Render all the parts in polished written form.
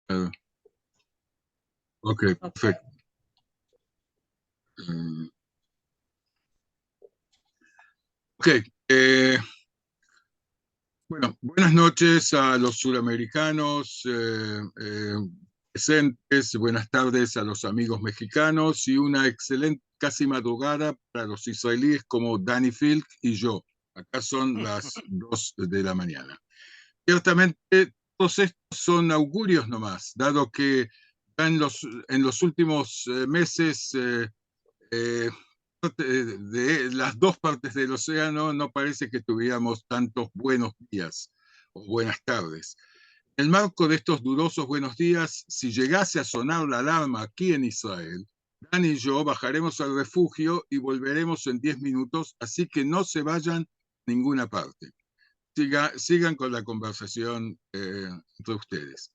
Eh, ok, Ok. perfecto. Mm, ok, eh, bueno, buenas noches a los suramericanos presentes, buenas tardes a los amigos mexicanos y una excelente casi madrugada para los israelíes como Danny Filk y yo. Acá son las 2 de la mañana. Ciertamente, todos estos son augurios nomás, dado que en los últimos meses eh, de las dos partes del océano no parece que tuviéramos tantos buenos días o buenas tardes. En el marco de estos dudosos buenos días, si llegase a sonar la alarma aquí en Israel, Dan y yo bajaremos al refugio y volveremos en 10 minutos, así que no se vayan a ninguna parte. Sigan con la conversación entre ustedes.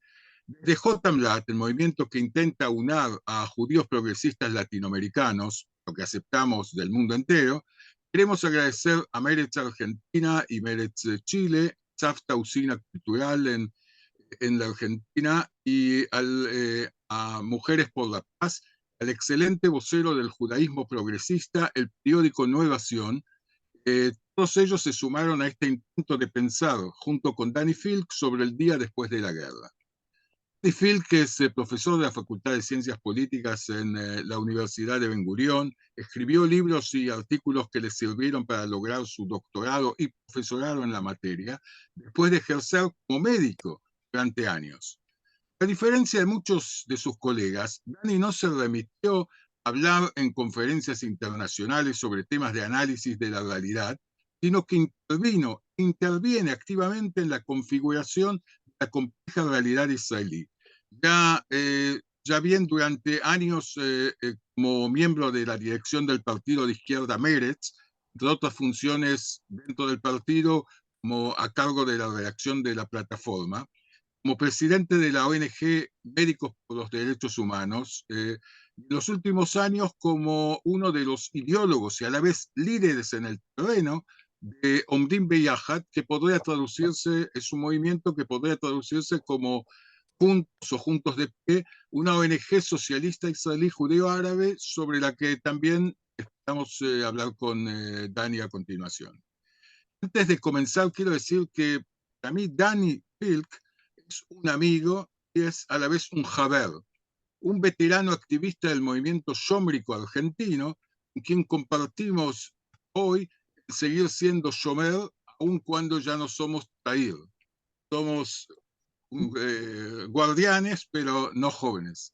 De JMLAT, el movimiento que intenta unar a judíos progresistas latinoamericanos, lo que aceptamos del mundo entero, queremos agradecer a Meretz Argentina y Meretz Chile, Zafta Usina Cultural en la Argentina y a Mujeres por la Paz, al excelente vocero del judaísmo progresista, el periódico Nuevación. Todos ellos se sumaron a este intento de pensar, junto con Danny Filk, sobre el día después de la guerra. Danny Filk, que es profesor de la Facultad de Ciencias Políticas en la Universidad de Ben Gurión, escribió libros y artículos que le sirvieron para lograr su doctorado y profesorado en la materia, después de ejercer como médico durante años. A diferencia de muchos de sus colegas, Dani no se remitió a hablar en conferencias internacionales sobre temas de análisis de la realidad, sino que interviene activamente en la configuración de la compleja realidad israelí. Ya bien durante años como miembro de la dirección del partido de izquierda Meretz, entre otras funciones dentro del partido, como a cargo de la redacción de la plataforma, como presidente de la ONG Médicos por los Derechos Humanos, en los últimos años como uno de los ideólogos y a la vez líderes en el terreno de Omdim Beyahad, que podría traducirse, es un movimiento que podría traducirse como Juntos o Juntos de Pie, una ONG socialista israelí judeo-árabe sobre la que también estamos a hablar con Dani a continuación. Antes de comenzar, quiero decir que para mí Danny Pilk es un amigo y es a la vez un Javer, un veterano activista del movimiento shomrico argentino, con quien compartimos hoy el seguir siendo shomer, aun cuando ya no somos tair. Somos guardianes, pero no jóvenes.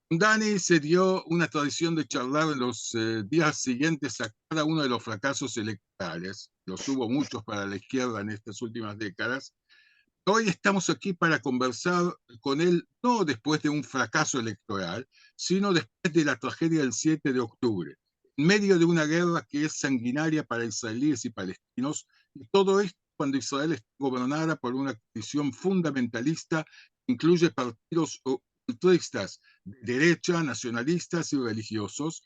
Dani se dio una tradición de charlar en los días siguientes a cada uno de los fracasos electorales. Los hubo muchos para la izquierda en estas últimas décadas. Hoy estamos aquí para conversar con él, no después de un fracaso electoral, sino después de la tragedia del 7 de octubre, en medio de una guerra que es sanguinaria para israelíes y palestinos, y todo esto cuando Israel está gobernada por una coalición fundamentalista que incluye partidos ultristas de derecha, nacionalistas y religiosos,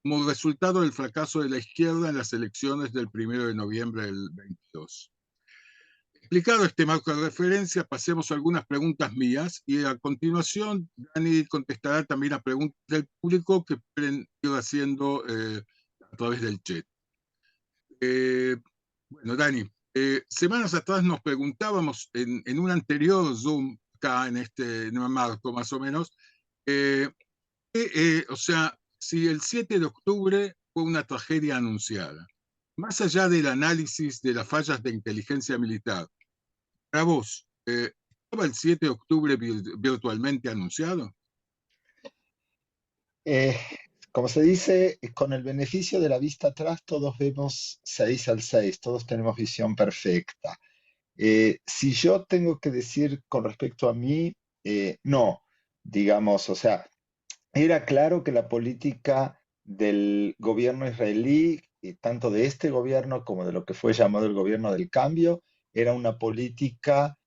como resultado del fracaso de la izquierda en las elecciones del 1 de noviembre del 22. Explicado este marco de referencia, pasemos a algunas preguntas mías y a continuación Dani contestará también a preguntas del público que pueden ir haciendo a través del chat. Eh, bueno, Dani, semanas atrás nos preguntábamos en un anterior Zoom, acá en este marco más o menos, eh, o sea, si el 7 de octubre fue una tragedia anunciada, más allá del análisis de las fallas de inteligencia militar, para vos, ¿estaba el 7 de octubre virtualmente anunciado? Eh, Como se dice, con el beneficio de la vista atrás, todos vemos 6 al 6, todos tenemos visión perfecta. Si yo tengo que decir con respecto a mí, no, digamos, o sea, era claro que la política del gobierno israelí, tanto de este gobierno como de lo que fue llamado el gobierno del cambio, era una política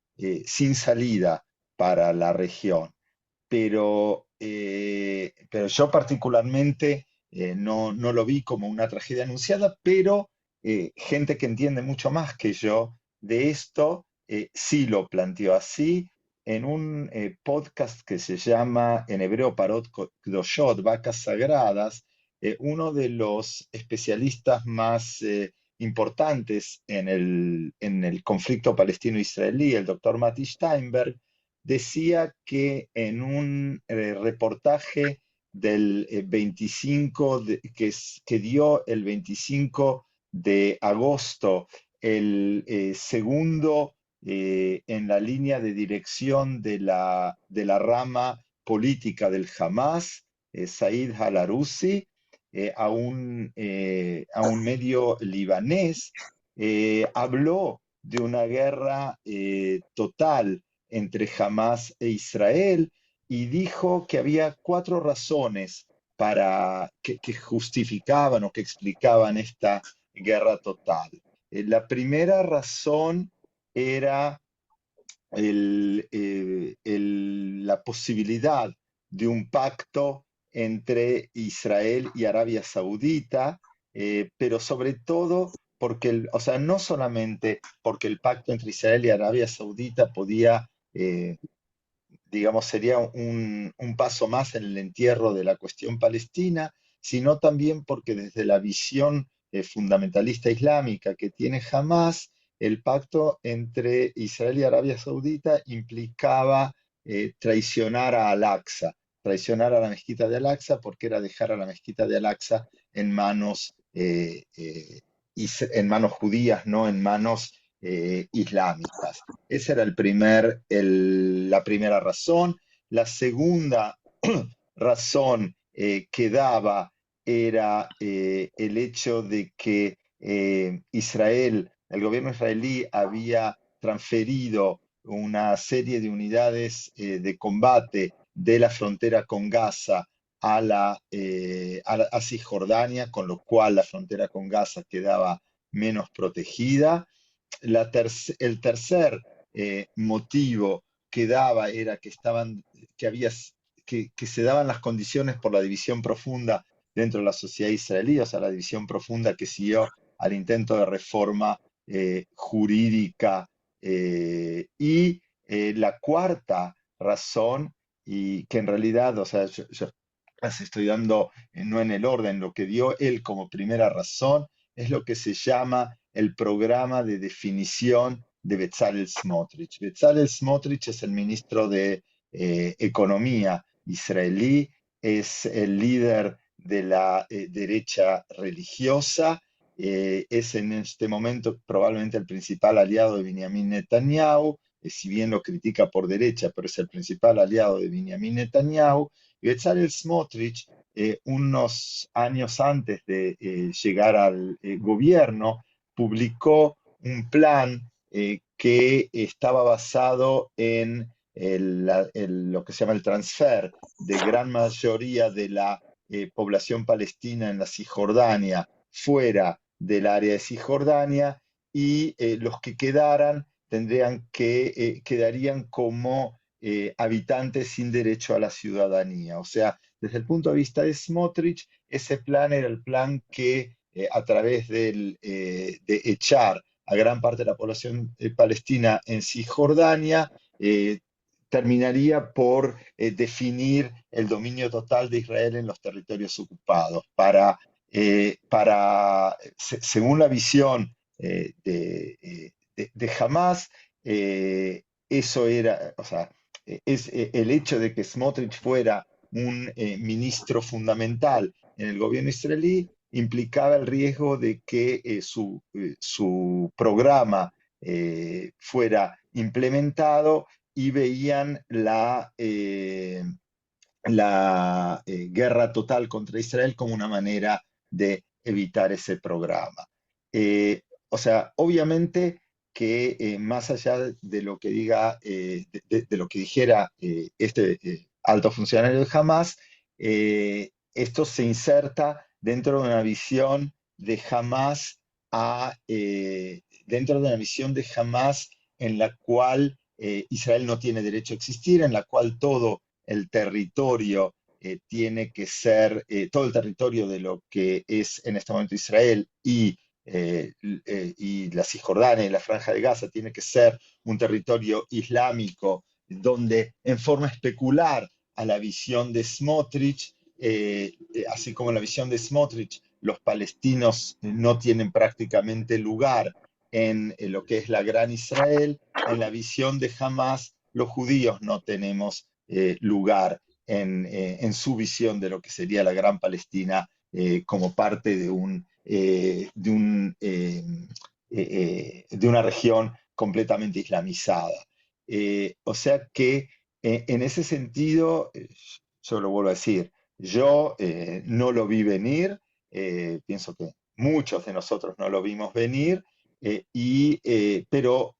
sin salida para la región, pero yo particularmente no lo vi como una tragedia anunciada, pero gente que entiende mucho más que yo de esto sí lo planteó así. en un podcast que se llama en hebreo Parot Kedoshot, Vacas Sagradas, uno de los especialistas más importantes en el conflicto palestino-israelí, el doctor Mati Steinberg, decía que en un reportaje del 25, que dio el 25 de agosto, el segundo en la línea de dirección de la rama política del Hamas, Said al-Arussi, a un medio libanés, habló de una guerra total entre Hamas e Israel y dijo que había 4 razones que justificaban o que explicaban esta guerra total. La primera razón era la posibilidad de un pacto entre Israel y Arabia Saudita, pero sobre todo porque, o sea, no solamente porque el pacto entre Israel y Arabia Saudita podía, digamos, sería un paso más en el entierro de la cuestión palestina, sino también porque desde la visión fundamentalista islámica que tiene Hamas, el pacto entre Israel y Arabia Saudita implicaba traicionar a Al-Aqsa, traicionar a la mezquita de Al-Aqsa, porque era dejar a la mezquita de Al-Aqsa en manos judías, no en manos islámicas. Esa era la primera razón. La segunda razón que daba era el hecho de que el gobierno israelí había transferido una serie de unidades de combate de la frontera con Gaza a Cisjordania, con lo cual la frontera con Gaza quedaba menos protegida. El tercer motivo que daba era que se daban las condiciones por la división profunda dentro de la sociedad israelí, o sea, la división profunda que siguió al intento de reforma jurídica. Y la cuarta razón, y que en realidad, o sea, yo las estoy dando no en el orden, lo que dio él como primera razón es lo que se llama el programa de definición de Bezalel Smotrich. Bezalel Smotrich es el ministro de Economía israelí, es el líder de la derecha religiosa, es en este momento probablemente el principal aliado de Benjamin Netanyahu, si bien lo critica por derecha, pero es el principal aliado de Benjamin Netanyahu. Y Bezalel Smotrich, unos años antes de llegar al gobierno, publicó un plan que estaba basado en lo que se llama el transfer de gran mayoría de la población palestina en la Cisjordania fuera del área de Cisjordania, y los que quedarían como habitantes sin derecho a la ciudadanía. O sea, desde el punto de vista de Smotrich, ese plan era el plan que a través de echar a gran parte de la población palestina en Cisjordania, terminaría por definir el dominio total de Israel en los territorios ocupados. Según la visión de Hamas, eso era, o sea, el hecho de que Smotrich fuera un ministro fundamental en el gobierno israelí implicaba el riesgo de que su programa fuera implementado, y veían la guerra total contra Israel como una manera de evitar ese programa. O sea, obviamente que más allá de lo que de lo que dijera este alto funcionario de Hamas, esto se inserta dentro de una visión de Hamas dentro de una visión de Hamas en la cual Israel no tiene derecho a existir, en la cual todo el territorio tiene que ser, todo el territorio de lo que es en este momento Israel y la Cisjordania y la Franja de Gaza tiene que ser un territorio islámico donde en forma especular a la visión de Smotrich, así como en la visión de Smotrich, los palestinos no tienen prácticamente lugar en lo que es la Gran Israel, en la visión de Hamas, los judíos no tenemos lugar en su visión de lo que sería la Gran Palestina como parte de una región completamente islamizada. O sea que en ese sentido, yo lo vuelvo a decir, yo no lo vi venir, pienso que muchos de nosotros no lo vimos venir, pero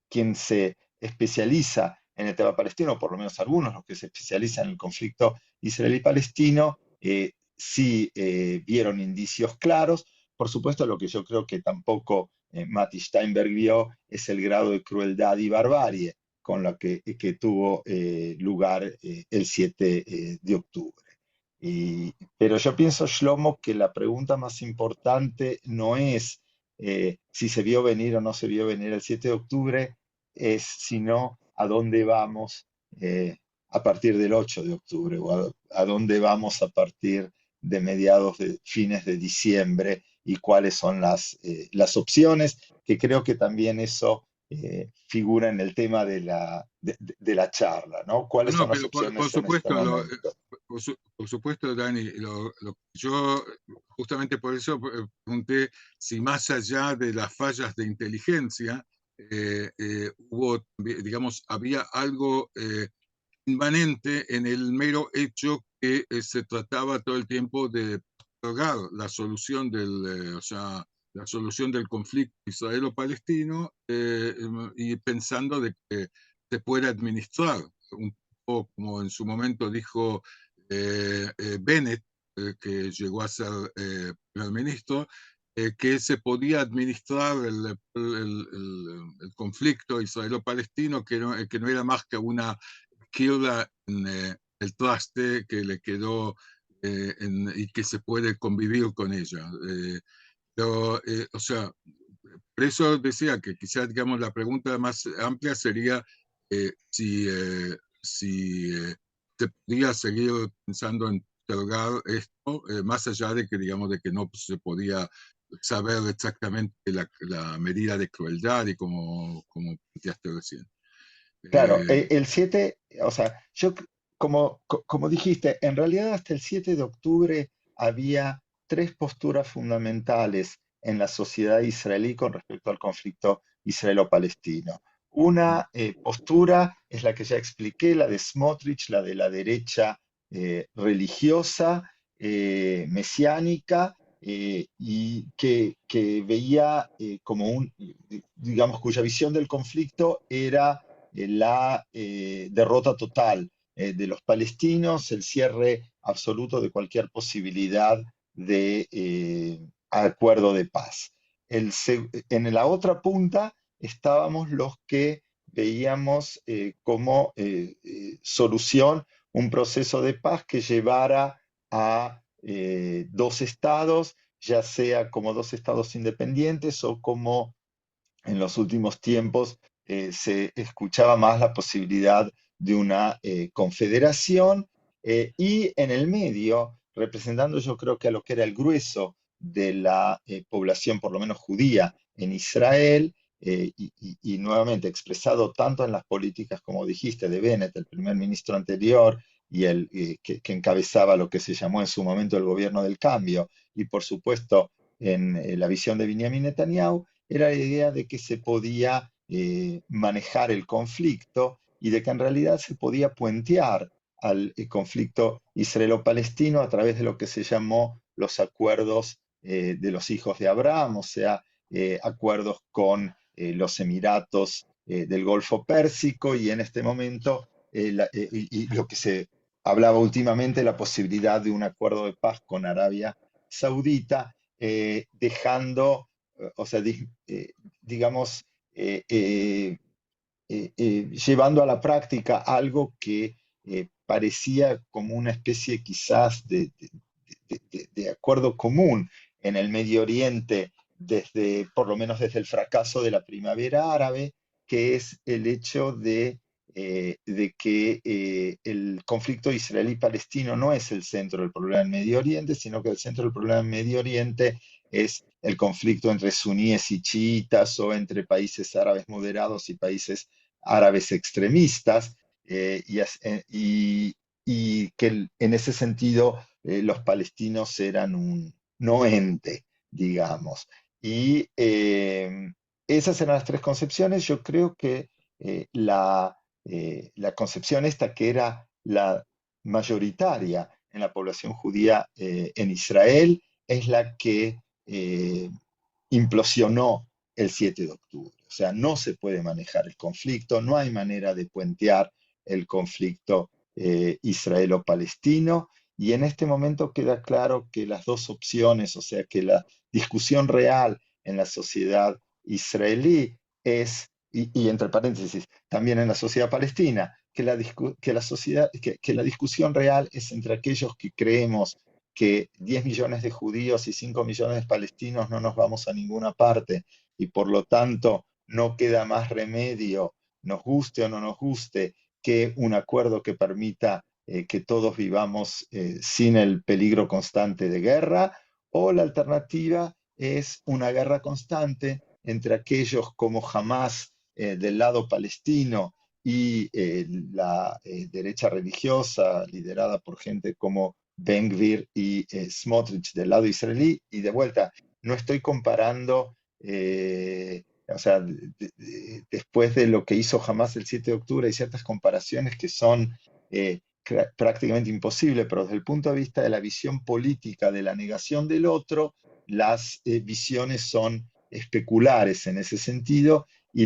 quien se especializa en el tema palestino, por lo menos algunos, los que se especializan en el conflicto israelí-palestino, sí vieron indicios claros. Por supuesto, lo que yo creo que tampoco Mati Steinberg vio es el grado de crueldad y barbarie con la que tuvo lugar el 7 de octubre. Pero yo pienso, Shlomo, que la pregunta más importante no es si se vio venir o no se vio venir el 7 de octubre, es sino a dónde vamos a partir del 8 de octubre o a dónde vamos a partir de mediados de fines de diciembre y cuáles son las opciones, que creo que también eso figura en el tema de la charla, ¿no? ¿Cuáles No, son las pero por opciones en este supuesto, momento? por supuesto, Dani, yo justamente por eso pregunté si más allá de las fallas de inteligencia, hubo, digamos, había algo inmanente en el mero hecho que se trataba todo el tiempo de lograr la solución o sea, la solución del conflicto israelo-palestino, y pensando de que se puede administrar un poco como en su momento dijo Bennett, que llegó a ser primer ministro, que se podía administrar el conflicto israelo-palestino, que no era más que una queda en el traste que le quedó y que se puede convivir con ella. O sea, por eso decía que quizás, digamos, la pregunta más amplia sería si se podía seguir pensando en interrogar esto, más allá de que, digamos, de que no se podía saber exactamente la medida de crueldad y como planteaste recién. Claro, Eh, el 7, o sea, como dijiste, en realidad hasta el 7 de octubre había tres posturas fundamentales en la sociedad israelí con respecto al conflicto israelo-palestino. Una postura es la que ya expliqué, la de Smotrich, la de la derecha religiosa, mesiánica, y que veía como digamos, cuya visión del conflicto era la derrota total de los palestinos, el cierre absoluto de cualquier posibilidad de acuerdo de paz. En la otra punta estábamos los que veíamos como solución un proceso de paz que llevara a dos estados, ya sea como dos estados independientes o como en los últimos tiempos se escuchaba más la posibilidad de una confederación, y en el medio, representando yo creo que a lo que era el grueso de la población, por lo menos judía, en Israel, y nuevamente expresado tanto en las políticas, como dijiste, de Bennett, el primer ministro anterior, y que encabezaba lo que se llamó en su momento el gobierno del cambio, y por supuesto en la visión de Benjamin Netanyahu, era la idea de que se podía manejar el conflicto y de que en realidad se podía puentear al conflicto israelo-palestino a través de lo que se llamó los acuerdos de los hijos de Abraham, o sea, acuerdos con los Emiratos del Golfo Pérsico, y en este momento y lo que se hablaba últimamente, la posibilidad de un acuerdo de paz con Arabia Saudita, dejando, o sea, digamos, llevando a la práctica algo que parecía como una especie quizás de acuerdo común en el Medio Oriente, por lo menos desde el fracaso de la primavera árabe, que es el hecho de de que el conflicto israelí-palestino no es el centro del problema en Medio Oriente, sino que el centro del problema en Medio Oriente es el conflicto entre suníes y chiitas o entre países árabes moderados y países árabes extremistas, y que en ese sentido los palestinos eran un no ente, digamos. Y esas eran las tres concepciones. Yo creo que eh, la, la concepción esta, que era la mayoritaria en la población judía en Israel, es la que implosionó el 7 de octubre. O sea, no se puede manejar el conflicto, no hay manera de puentear el conflicto israelo-palestino, y en este momento queda claro que las dos opciones, o sea, que la discusión real en la sociedad israelí es, y entre paréntesis, también en la sociedad palestina, que la discusión real es entre aquellos que creemos que 10 millones de judíos y 5 millones de palestinos no nos vamos a ninguna parte, y por lo tanto no queda más remedio, nos guste o no nos guste, que un acuerdo que permita que todos vivamos sin el peligro constante de guerra, o la alternativa es una guerra constante entre aquellos como Hamas del lado palestino y la derecha religiosa liderada por gente como Ben Gvir y Smotrich del lado israelí. Y de vuelta, no estoy comparando, o sea, después de lo que hizo Hamas el 7 de octubre, hay ciertas comparaciones que son prácticamente imposibles, pero desde el punto de vista de la visión política de la negación del otro, las visiones son especulares en ese sentido, y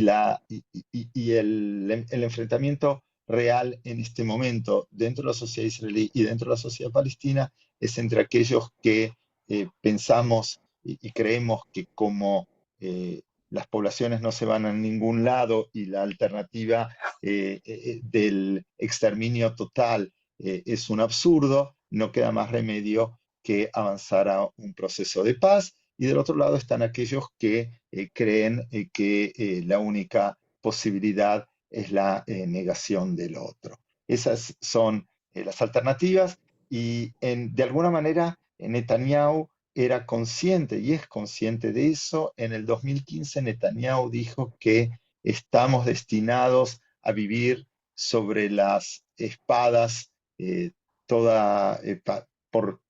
el enfrentamiento real en este momento dentro de la sociedad israelí y dentro de la sociedad palestina es entre aquellos que pensamos y creemos que como las poblaciones no se van a ningún lado y la alternativa del exterminio total es un absurdo, no queda más remedio que avanzar a un proceso de paz. Y del otro lado están aquellos que creen que la única posibilidad es la negación del otro. Esas son las alternativas, y de alguna manera Netanyahu era consciente y es consciente de eso. En el 2015 Netanyahu dijo que estamos destinados a vivir sobre las espadas toda, por,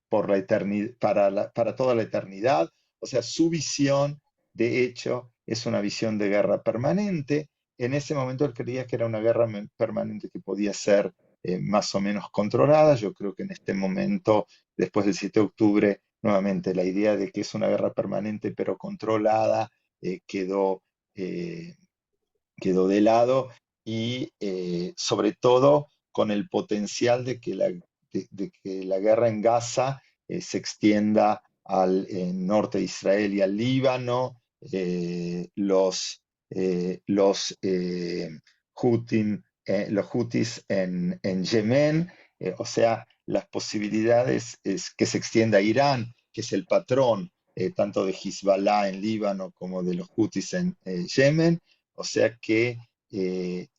por la eternidad, para toda la eternidad. O sea, su visión, de hecho, es una visión de guerra permanente. En ese momento él creía que era una guerra permanente que podía ser más o menos controlada. Yo creo que en este momento, después del 7 de octubre, nuevamente la idea de que es una guerra permanente pero controlada eh, quedó de lado, y sobre todo con el potencial de que la guerra en Gaza se extienda al norte de Israel y al Líbano. Los Houthis en Yemen, o sea, las posibilidades es que se extienda a Irán, que es el patrón tanto de Hezbollah en Líbano como de los Houthis en Yemen. O sea que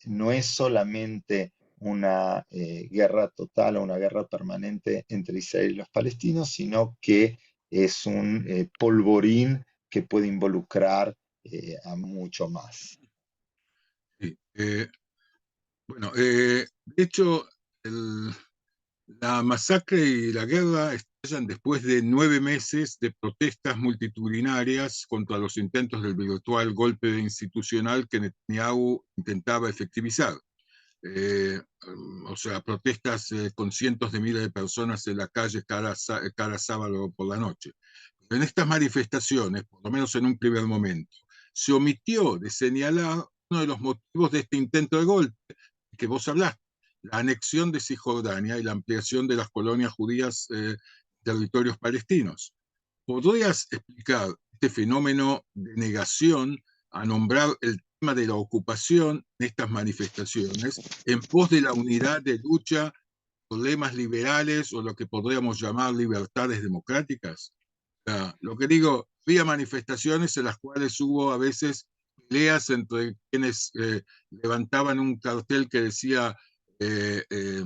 no es solamente una guerra total o una guerra permanente entre Israel y los palestinos, sino que es un polvorín que puede involucrar a mucho más. Sí. Bueno, de hecho, la masacre y la guerra estallan después de 9 meses de protestas multitudinarias contra los intentos del virtual golpe institucional que Netanyahu intentaba efectivizar. Eh, o sea, protestas con cientos de miles de personas en la calle cada sábado por la noche. En estas manifestaciones, por lo menos en un primer momento, se omitió de señalar uno de los motivos de este intento de golpe que vos hablaste, la anexión de Cisjordania y la ampliación de las colonias judías territorios palestinos. ¿Podrías explicar este fenómeno de negación a nombrar el tema de la ocupación en estas manifestaciones en pos de la unidad de lucha, problemas liberales o lo que podríamos llamar libertades democráticas? Lo que digo, había manifestaciones en las cuales hubo a veces peleas entre quienes levantaban un cartel que decía eh, eh,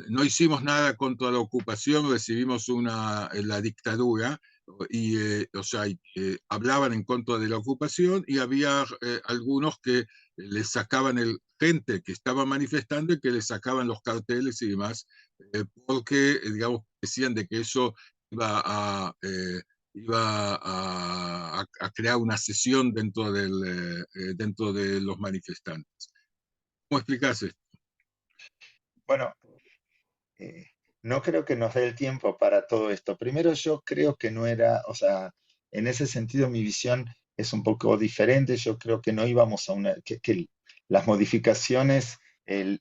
no hicimos nada contra la ocupación, recibimos la dictadura, y, o sea, hablaban en contra de la ocupación, y había algunos que le sacaban gente que estaba manifestando y que le sacaban los carteles y demás, porque, digamos, decían de que eso iba a crear una sesión dentro de los manifestantes. ¿Cómo explicas esto? Bueno, eh, no creo que nos dé el tiempo para todo esto. Primero, yo creo que no era, o sea, en ese sentido mi visión es un poco diferente. Yo creo que no íbamos a que las modificaciones en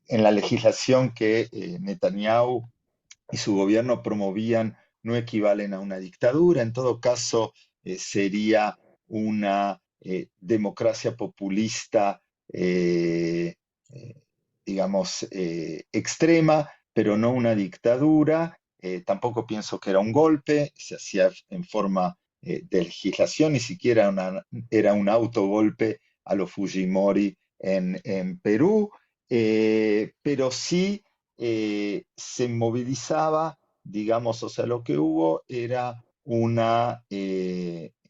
la legislación que Netanyahu y su gobierno promovían no equivalen a una dictadura. En todo caso, sería una democracia populista, eh, eh, digamos, extrema, pero no una dictadura. Tampoco pienso que era un golpe, se hacía en forma de legislación, ni siquiera era un autogolpe a los Fujimori en Perú, pero sí se movilizaba, digamos, o sea, lo que hubo era un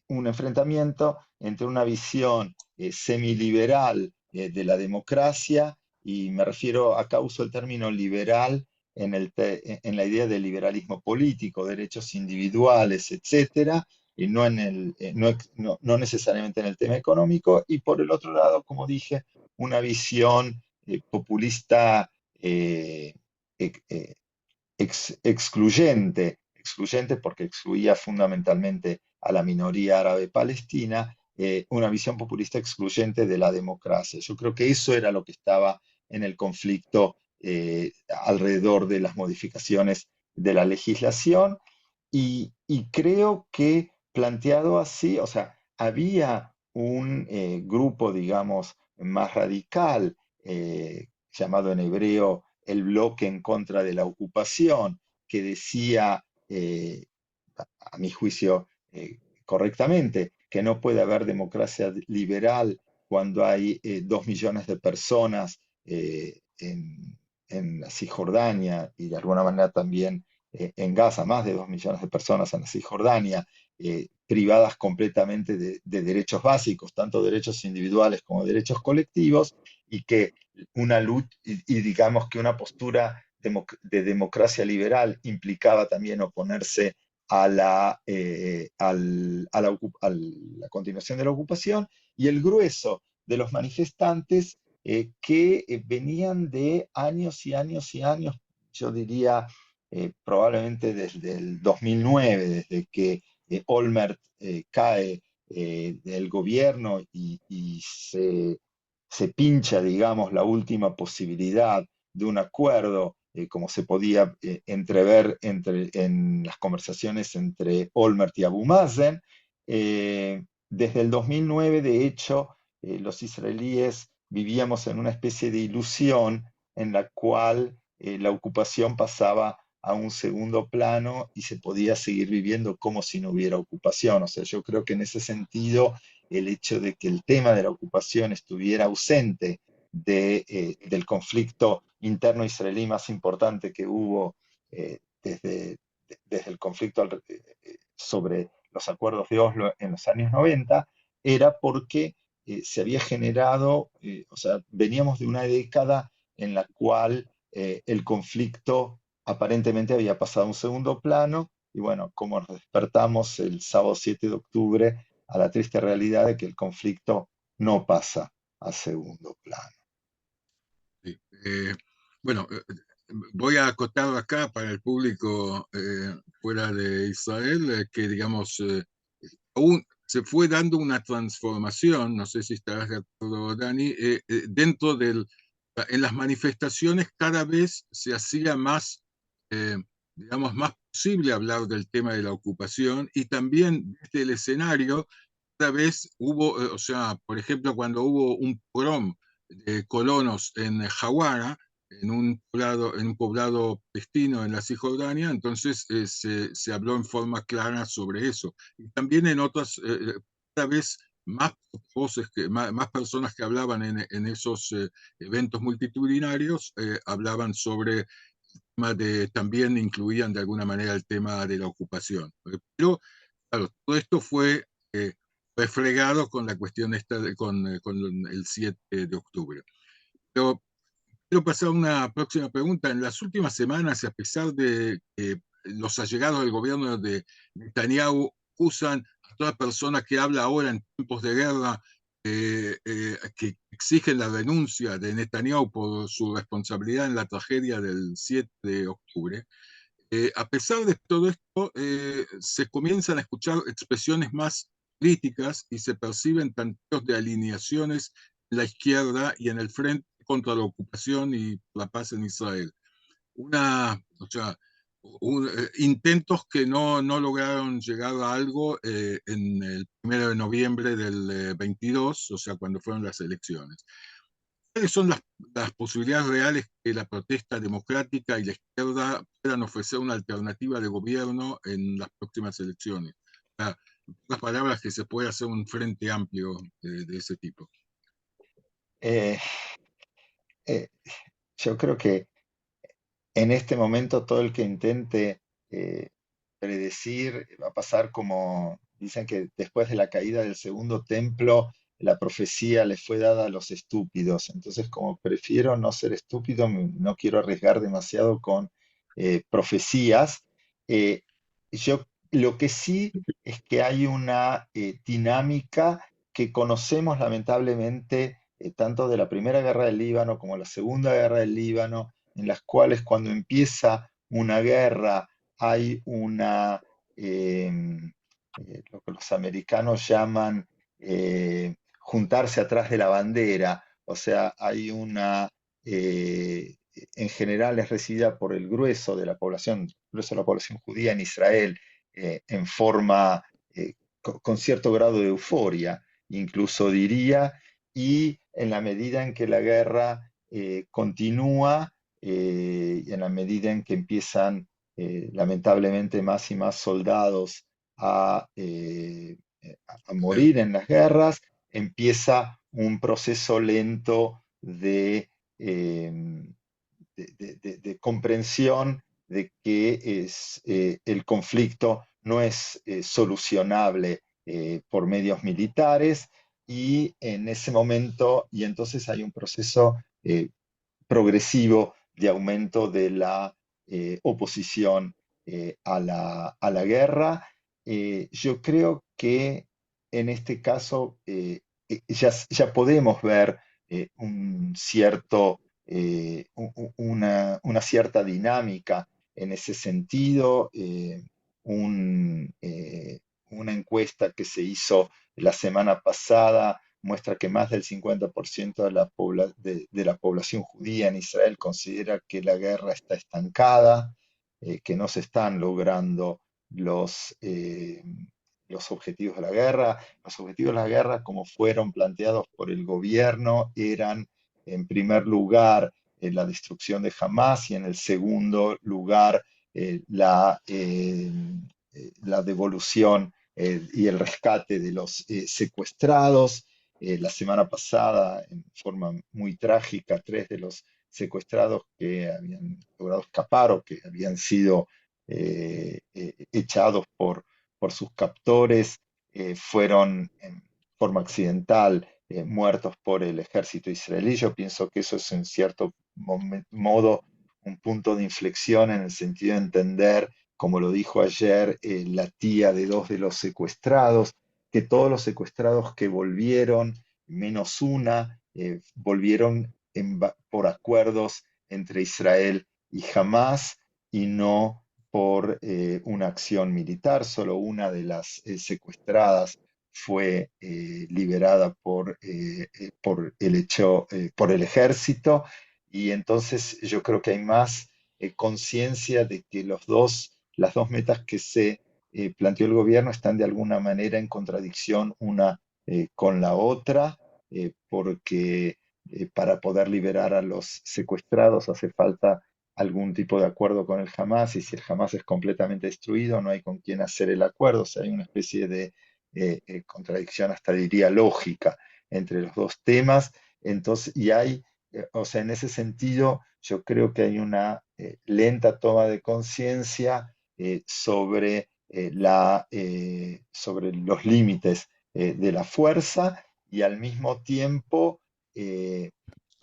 enfrentamiento entre una visión semiliberal de la democracia, y me refiero, acá uso el término liberal en la idea del liberalismo político, derechos individuales, etcétera, y no, no necesariamente en el tema económico, y por el otro lado, como dije, una visión populista eh, excluyente porque excluía fundamentalmente a la minoría árabe palestina, una visión populista excluyente de la democracia. Yo creo que eso era lo que estaba en el conflicto alrededor de las modificaciones de la legislación, y creo que planteado así, o sea, había un grupo, digamos, más radical, llamado en hebreo el bloque en contra de la ocupación, que decía, a mi juicio, correctamente, que no puede haber democracia liberal cuando hay 2 millones de personas en la Cisjordania, y de alguna manera también en Gaza, más de 2 millones de personas en la Cisjordania, privadas completamente de derechos básicos, tanto derechos individuales como derechos colectivos, y que una lucha, y digamos que una postura de democracia liberal implicaba también oponerse a la continuación de la ocupación, y el grueso de los manifestantes que venían de años y años y años, yo diría probablemente desde el 2009, desde que Olmert cae del gobierno, y se pincha, digamos, la última posibilidad de un acuerdo, como se podía entrever en las conversaciones entre Olmert y Abu Mazen. Desde el 2009, de hecho, los israelíes vivíamos en una especie de ilusión en la cual la ocupación pasaba a un segundo plano y se podía seguir viviendo como si no hubiera ocupación. O sea, yo creo que en ese sentido el hecho de que el tema de la ocupación estuviera ausente del conflicto interno israelí más importante que hubo desde el conflicto sobre los acuerdos de Oslo en los años 90, era porque se había generado, o sea, veníamos de una década en la cual el conflicto aparentemente había pasado a un segundo plano, y bueno, como nos despertamos el sábado 7 de octubre a la triste realidad de que el conflicto no pasa a segundo plano. Sí. Bueno, voy a acotar acá para el público fuera de Israel, que digamos, aún se fue dando una transformación, no sé si estarás de acuerdo, Dani, en las manifestaciones cada vez se hacía más, eh, digamos, más posible hablar del tema de la ocupación, y también desde el escenario cada vez hubo, o sea, por ejemplo, cuando hubo un pogrom de colonos en Jawara, en un poblado palestino en la Cisjordania, entonces se habló en forma clara sobre eso. Y también en otras, cada vez más voces, más personas que hablaban en esos eventos multitudinarios hablaban sobre también incluían de alguna manera el tema de la ocupación. Pero, claro, todo esto eh, fue fregado con la cuestión esta con el 7 de octubre. Pero quiero pasar a una próxima pregunta. En las últimas semanas, a pesar de que los allegados del gobierno de Netanyahu usan a toda persona que habla ahora en tiempos de guerra, que exigen la renuncia de Netanyahu por su responsabilidad en la tragedia del 7 de octubre, a pesar de todo esto, se comienzan a escuchar expresiones más críticas y se perciben tantos de alineaciones en la izquierda y en el frente contra la ocupación y la paz en Israel. O sea, intentos que no lograron llegar a algo en el 1 de noviembre del 22, o sea, cuando fueron las elecciones. ¿Cuáles son las posibilidades reales que la protesta democrática y la izquierda puedan ofrecer una alternativa de gobierno en las próximas elecciones? En pocas palabras, que se pueda hacer un frente amplio de ese tipo. Eh, eh, yo creo que en este momento todo el que intente eh, predecir va a pasar como dicen que después de la caída del segundo templo, la profecía le fue dada a los estúpidos. Entonces, como prefiero no ser estúpido, no quiero arriesgar demasiado con profecías. eh, yo lo que sí es que hay una dinámica que conocemos lamentablemente tanto de la Primera Guerra del Líbano como la Segunda Guerra del Líbano, en las cuales cuando empieza una guerra hay lo que los americanos llaman juntarse atrás de la bandera, o sea, en general es recibida por el grueso de la población, el grueso de la población judía en Israel, en forma, con cierto grado de euforia, incluso diría, y en la medida en que la guerra continúa, y en la medida en que empiezan lamentablemente más y más soldados a morir en las guerras, empieza un proceso lento de comprensión de que el conflicto no es solucionable por medios militares y en ese momento, y entonces hay un proceso progresivo de aumento de la oposición a la guerra. Yo creo que en este caso ya podemos ver un cierto, una cierta dinámica en ese sentido. Una encuesta que se hizo la semana pasada muestra que más del 50% de la población judía en Israel considera que la guerra está estancada, que no se están logrando los objetivos de la guerra. Los objetivos de la guerra, como fueron planteados por el gobierno, eran, en primer lugar, la destrucción de Hamas y en el segundo lugar, la devolución y el rescate de los secuestrados. La semana pasada, en forma muy trágica, 3 de los secuestrados que habían logrado escapar o que habían sido echados por sus captores fueron en forma accidental muertos por el ejército israelí. Yo pienso que eso es en cierto modo un punto de inflexión en el sentido de entender, como lo dijo ayer la tía de 2 de los secuestrados, que todos los secuestrados que volvieron, menos una, volvieron por acuerdos entre Israel y Hamas y no por una acción militar. Solo una de las secuestradas fue liberada por el ejército y entonces yo creo que hay más conciencia de que las dos metas que se planteó el gobierno están de alguna manera en contradicción una con la otra, porque para poder liberar a los secuestrados hace falta algún tipo de acuerdo con el Hamas, y si el Hamas es completamente destruido, no hay con quién hacer el acuerdo, o sea, hay una especie de contradicción, hasta diría lógica, entre los dos temas. Entonces, y hay, o sea, en ese sentido, yo creo que hay una lenta toma de conciencia sobre los límites de la fuerza y al mismo tiempo, eh,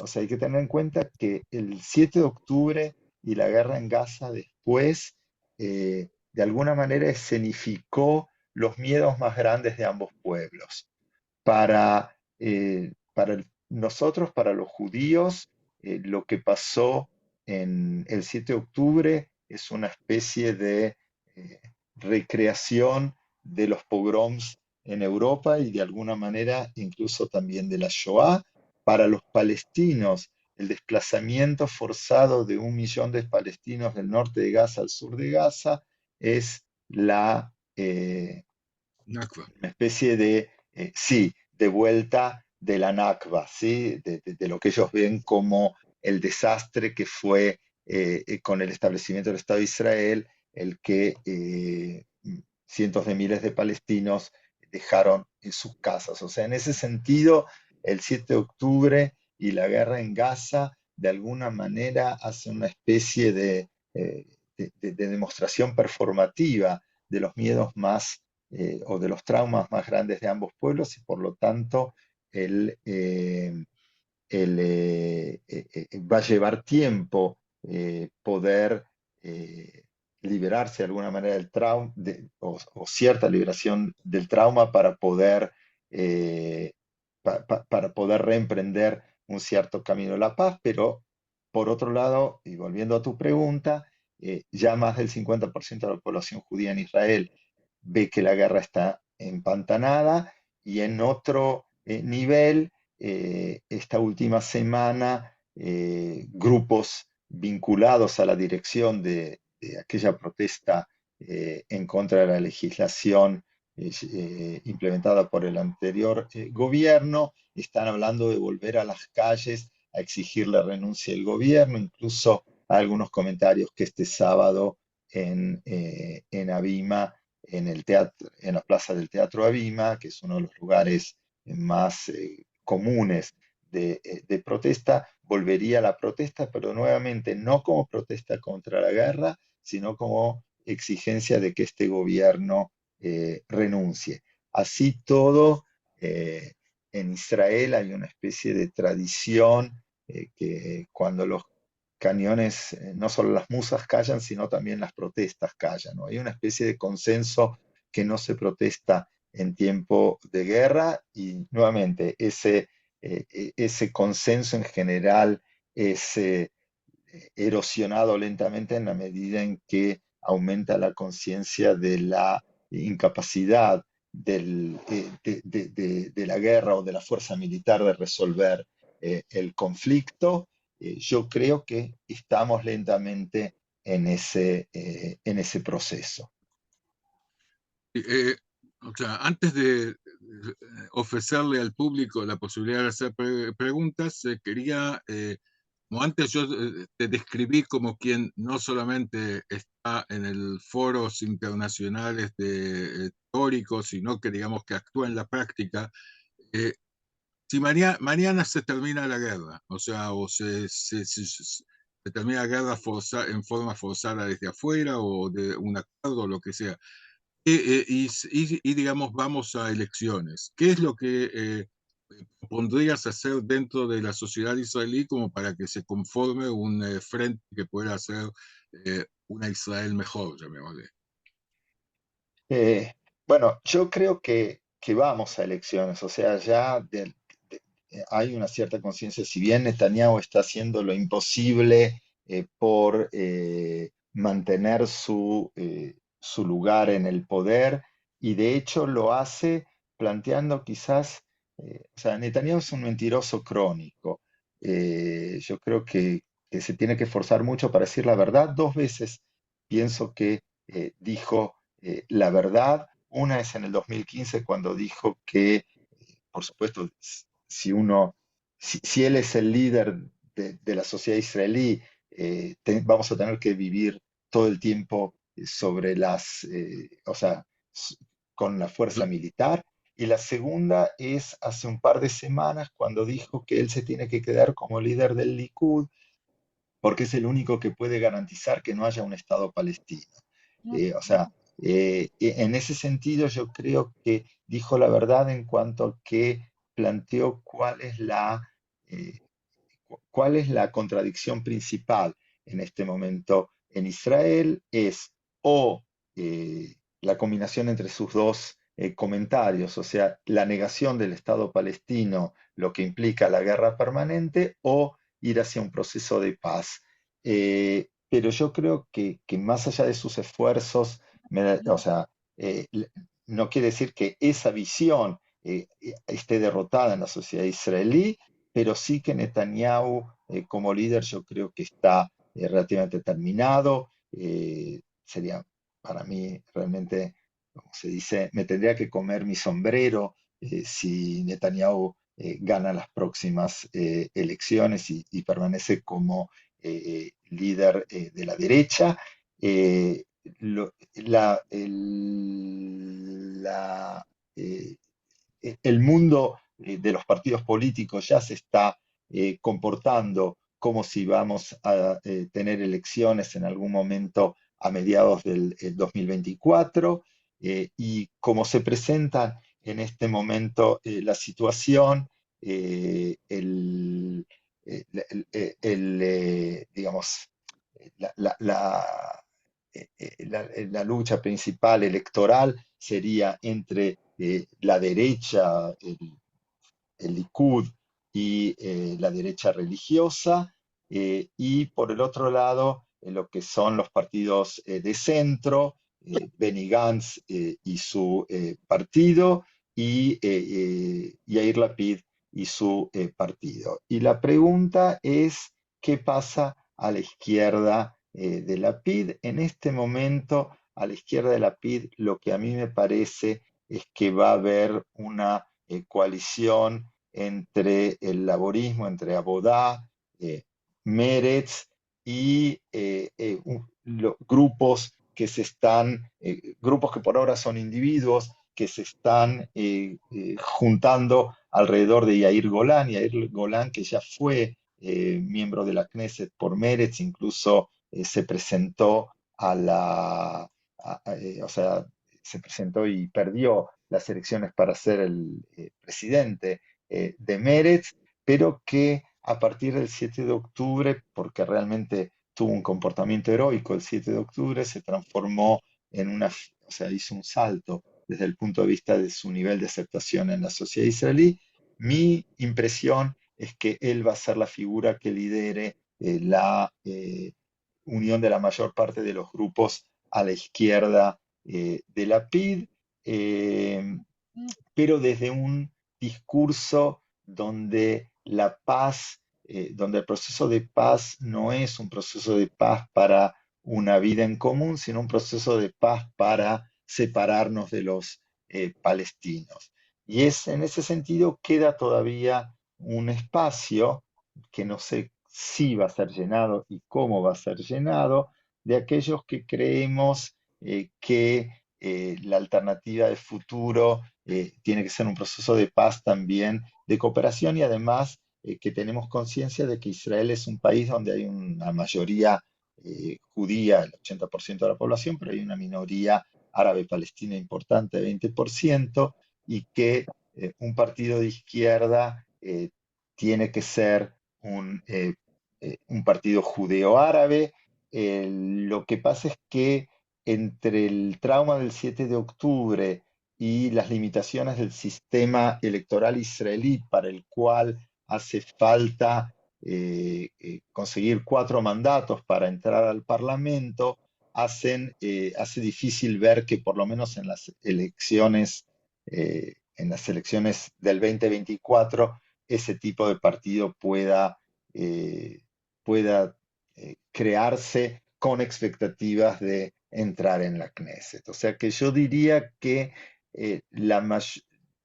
o sea, hay que tener en cuenta que el 7 de octubre y la guerra en Gaza después, de alguna manera escenificó los miedos más grandes de ambos pueblos. Nosotros, para los judíos, lo que pasó en el 7 de octubre es una especie de eh, recreación de los pogroms en Europa y de alguna manera incluso también de la Shoah. Para los palestinos, el desplazamiento forzado de 1 millón de palestinos del norte de Gaza al sur de Gaza es Nakba. una especie de, sí, de vuelta de la Nakba, ¿sí? De lo que ellos ven como el desastre que fue con el establecimiento del Estado de Israel, el que cientos de miles de palestinos dejaron en sus casas. O sea, en ese sentido, el 7 de octubre y la guerra en Gaza, de alguna manera, hace una especie de demostración performativa de los miedos más o de los traumas más grandes de ambos pueblos y por lo tanto el, va a llevar tiempo poder liberarse de alguna manera del trauma o cierta liberación del trauma para poder, para poder reemprender un cierto camino de la paz, pero por otro lado, y volviendo a tu pregunta, ya más del 50% de la población judía en Israel ve que la guerra está empantanada y en otro nivel, esta última semana, grupos vinculados a la dirección de aquella protesta en contra de la legislación implementada por el anterior gobierno, están hablando de volver a las calles a exigir la renuncia del gobierno, incluso algunos comentarios que este sábado en Abima, en la plaza del Teatro Abima, que es uno de los lugares más comunes de protesta, volvería a la protesta, pero nuevamente no como protesta contra la guerra, sino como exigencia de que este gobierno renuncie. Así todo, en Israel hay una especie de tradición que cuando los cañones, no solo las musas callan, sino también las protestas callan, ¿no? Hay una especie de consenso que no se protesta en tiempo de guerra y nuevamente ese consenso en general es erosionado lentamente en la medida en que aumenta la conciencia de la incapacidad de la guerra o de la fuerza militar de resolver el conflicto. Yo creo que estamos lentamente en ese proceso. Eh, o sea, antes de ofrecerle al público la posibilidad de hacer preguntas, quería, como antes yo te describí como quien no solamente está en el foros internacionales de teóricos, sino que digamos que actúa en la práctica. Si mañana se termina la guerra, o sea, o se termina la guerra en forma forzada desde afuera o de un acuerdo o lo que sea, digamos, vamos a elecciones. ¿Qué es lo que pondrías hacer dentro de la sociedad israelí como para que se conforme un frente que pueda hacer una Israel mejor, llamémosle? Bueno, yo creo que vamos a elecciones, o sea, hay una cierta conciencia, si bien Netanyahu está haciendo lo imposible por mantener su lugar en el poder, y de hecho lo hace planteando quizás, o sea, Netanyahu es un mentiroso crónico. Yo creo que se tiene que esforzar mucho para decir la verdad. 2 veces pienso que dijo la verdad. Una es en el 2015 cuando dijo que, por supuesto, si él es el líder de la sociedad israelí, vamos a tener que vivir todo el tiempo sobre o sea, con la fuerza militar. Y la segunda es hace un par de semanas cuando dijo que él se tiene que quedar como líder del Likud porque es el único que puede garantizar que no haya un Estado palestino. O sea, en ese sentido yo creo que dijo la verdad en cuanto a que planteó eh, cuál es la contradicción principal en este momento en Israel. Es o la combinación entre sus dos comentarios, o sea, la negación del Estado palestino, lo que implica la guerra permanente, o ir hacia un proceso de paz. Pero yo creo que más allá de sus esfuerzos, o sea, eh, no quiere decir que esa visión esté derrotada en la sociedad israelí, pero sí que Netanyahu como líder yo creo que está relativamente terminado. Sería para mí realmente, como se dice, me tendría que comer mi sombrero si Netanyahu gana las próximas elecciones y permanece como líder de la derecha. Eh, lo- la, el, la, el mundo de los partidos políticos ya se está comportando como si vamos a tener elecciones en algún momento a mediados del 2024 y como se presenta en este momento la situación, digamos, la, la- la- la lucha principal electoral sería entre la derecha, el Likud y la derecha religiosa, y por el otro lado lo que son los partidos de centro, Benny Gantz y su partido, y Yair Lapid y su partido. Y la pregunta es, ¿qué pasa a la izquierda de Lapid? En este momento, a la izquierda de Lapid, lo que a mí me parece es que va a haber una coalición entre el laborismo, entre Abodá, Meretz y grupos que grupos que por ahora son individuos que se están juntando alrededor de Yair Golan, que ya fue miembro de la Knesset por Meretz, incluso se presentó o sea, se presentó y perdió las elecciones para ser el presidente de Meretz, pero que a partir del 7 de octubre, porque realmente tuvo un comportamiento heroico el 7 de octubre, se transformó o sea, hizo un salto desde el punto de vista de su nivel de aceptación en la sociedad israelí. Mi impresión es que él va a ser la figura que lidere la unión de la mayor parte de los grupos a la izquierda de la PID, eh, pero desde un discurso donde la paz, donde el proceso de paz no es un proceso de paz para una vida en común, sino un proceso de paz para separarnos de los palestinos. Y en ese sentido queda todavía un espacio que no sé si va a ser llenado y cómo va a ser llenado, de aquellos que creemos que la alternativa de futuro tiene que ser un proceso de paz también, de cooperación y además que tenemos conciencia de que Israel es un país donde hay una mayoría judía, el 80% de la población, pero hay una minoría árabe-palestina importante, 20%, y que un partido de izquierda tiene que ser un partido judeo-árabe. Lo que pasa es que entre el trauma del 7 de octubre y las limitaciones del sistema electoral israelí, para el cual hace falta conseguir 4 mandatos para entrar al Parlamento, hace difícil ver que por lo menos en las elecciones del 2024, ese tipo de partido eh, pueda crearse con expectativas de entrar en la Knesset. O sea que yo diría que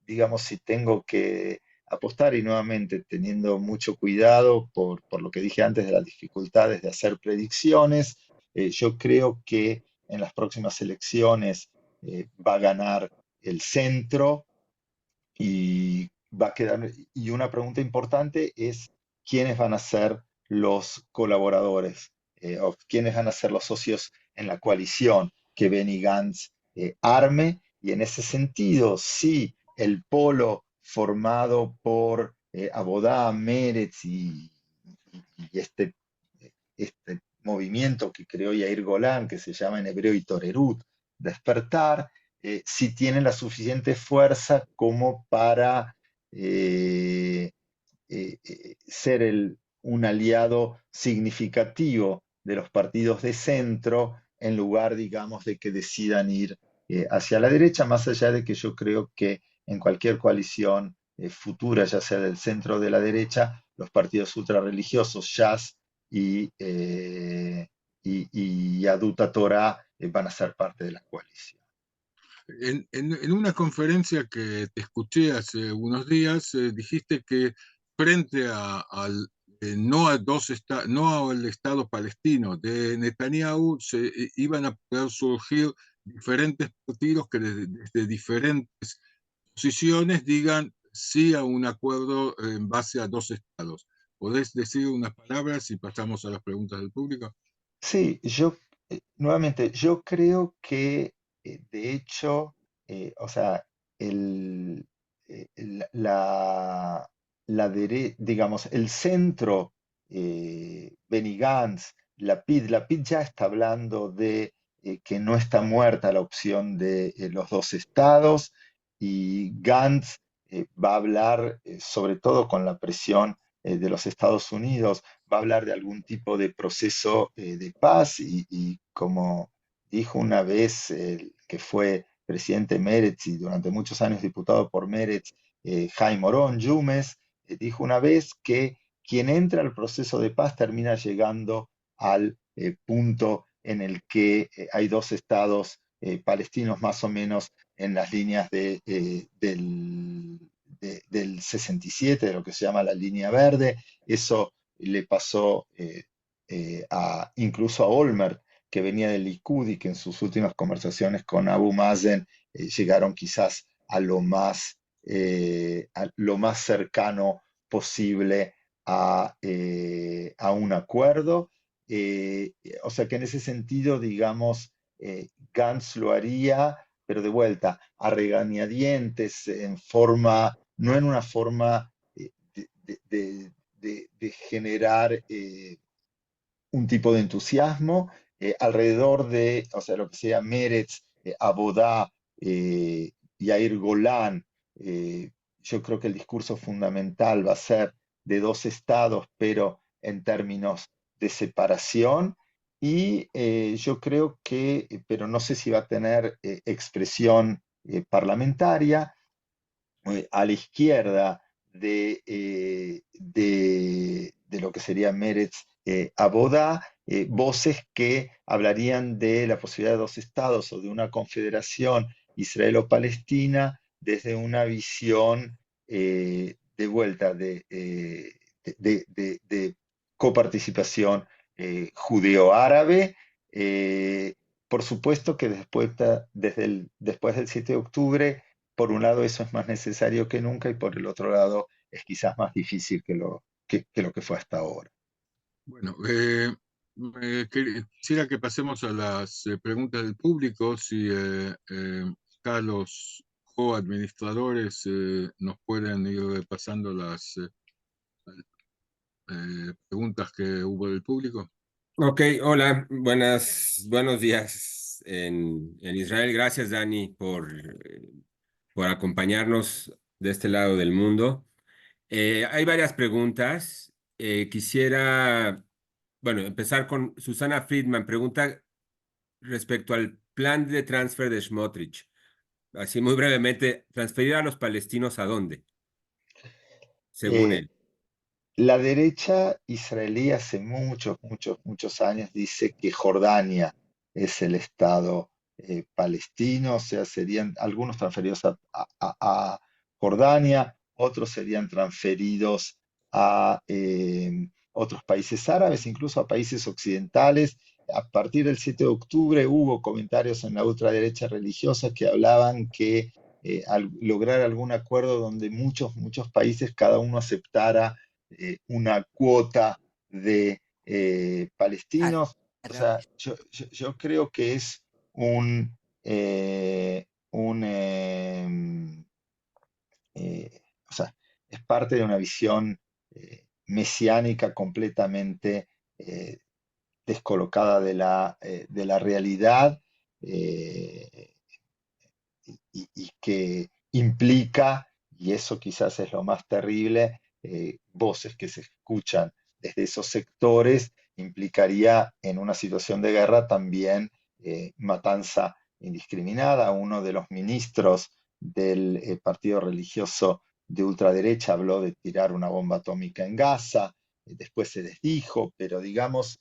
digamos, si tengo que apostar y nuevamente teniendo mucho cuidado por lo que dije antes de las dificultades de hacer predicciones, yo creo que en las próximas elecciones va a ganar el centro y va a quedar, y una pregunta importante es quiénes van a ser los colaboradores o quiénes van a ser los socios en la coalición que Benny Gantz arme. Y en ese sentido, si el polo formado por Abodá, Meretz y este movimiento que creó Yair Golan, que se llama en hebreo Itorerut, despertar, si tienen la suficiente fuerza como para eh, ser un aliado significativo de los partidos de centro en lugar, digamos, de que decidan ir hacia la derecha, más allá de que yo creo que en cualquier coalición futura, ya sea del centro o de la derecha, los partidos ultrarreligiosos, Shas y, y Yaduta Torah van a ser parte de la coalición. En una conferencia que te escuché hace unos días, dijiste que frente al no, no al Estado palestino de Netanyahu, iban a poder surgir diferentes partidos que desde diferentes posiciones digan sí a un acuerdo en base a dos estados. ¿Podés decir unas palabras y pasamos a las preguntas del público? Sí, nuevamente, yo creo que de hecho, o sea, el, digamos, el centro, Benny Gantz, Lapid ya está hablando de que no está muerta la opción de los dos estados y Gantz va a hablar, sobre todo con la presión de los Estados Unidos, va a hablar de algún tipo de proceso de paz y como dijo una vez el que fue presidente Meretz y durante muchos años diputado por Meretz, Jaime Orón, Yumes, dijo una vez que quien entra al proceso de paz termina llegando al punto en el que hay dos estados palestinos más o menos en las líneas del 67, de lo que se llama la línea verde. Eso le pasó incluso a Olmert, que venía del Likud y que en sus últimas conversaciones con Abu Mazen llegaron quizás a lo más cercano posible a un acuerdo. O sea que en ese sentido, digamos, Gantz lo haría, pero de vuelta, a regañadientes, no en una forma de generar un tipo de entusiasmo alrededor de, o sea, lo que sea Meretz, Abodá, Yair Golan. eh, yo creo que el discurso fundamental va a ser de dos estados, pero en términos de separación. Y yo creo que, pero no sé si va a tener expresión parlamentaria, a la izquierda de lo que sería Meretz Abodá, voces que hablarían de la posibilidad de dos estados o de una confederación israelo-palestina desde una visión de vuelta de coparticipación judeo-árabe. Eh, por supuesto que después del 7 de octubre, por un lado eso es más necesario que nunca y por el otro lado es quizás más difícil que lo que fue hasta ahora. Bueno, quisiera que pasemos a las preguntas del público. Si acá los coadministradores nos pueden ir pasando las preguntas que hubo del público. Ok, hola, buenos días en Israel. Gracias, Dani, por acompañarnos de este lado del mundo. Hay varias preguntas. Quisiera, bueno, empezar con Susana Friedman. Pregunta respecto al plan de transfer de Smotrich. Así muy brevemente, ¿transferir a los palestinos a dónde? Según Eh, él. la derecha israelí hace muchos años dice que Jordania es el Estado palestino, o sea, serían algunos transferidos a Jordania, otros serían transferidos a otros países árabes, incluso a países occidentales. A partir del 7 de octubre hubo comentarios en la ultraderecha religiosa que hablaban que lograr algún acuerdo donde muchos países, cada uno aceptara una cuota de palestinos. O sea, yo creo que es eh, un o sea, es parte de una visión mesiánica completamente eh, descolocada de la realidad, eh, y que implica, y eso quizás es lo más terrible, voces que se escuchan desde esos sectores, implicaría en una situación de guerra también matanza indiscriminada. Uno de los ministros del partido religioso de ultraderecha habló de tirar una bomba atómica en Gaza, después se desdijo, pero digamos,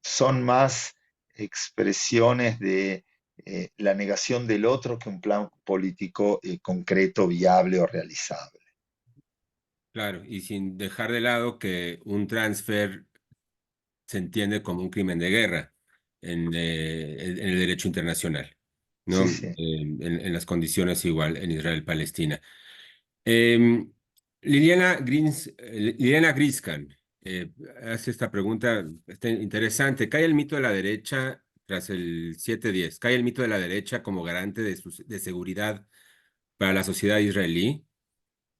son más expresiones de la negación del otro que un plan político concreto, viable o realizable. Claro, y sin dejar de lado que un transfer se entiende como un crimen de guerra en el derecho internacional, ¿no? Sí, sí. En las condiciones igual en Israel-Palestina. Em, Liliana Griskan hace esta pregunta está interesante. ¿Cae el mito de la derecha tras el 7-10? ¿Cae el mito de la derecha como garante de seguridad para la sociedad israelí?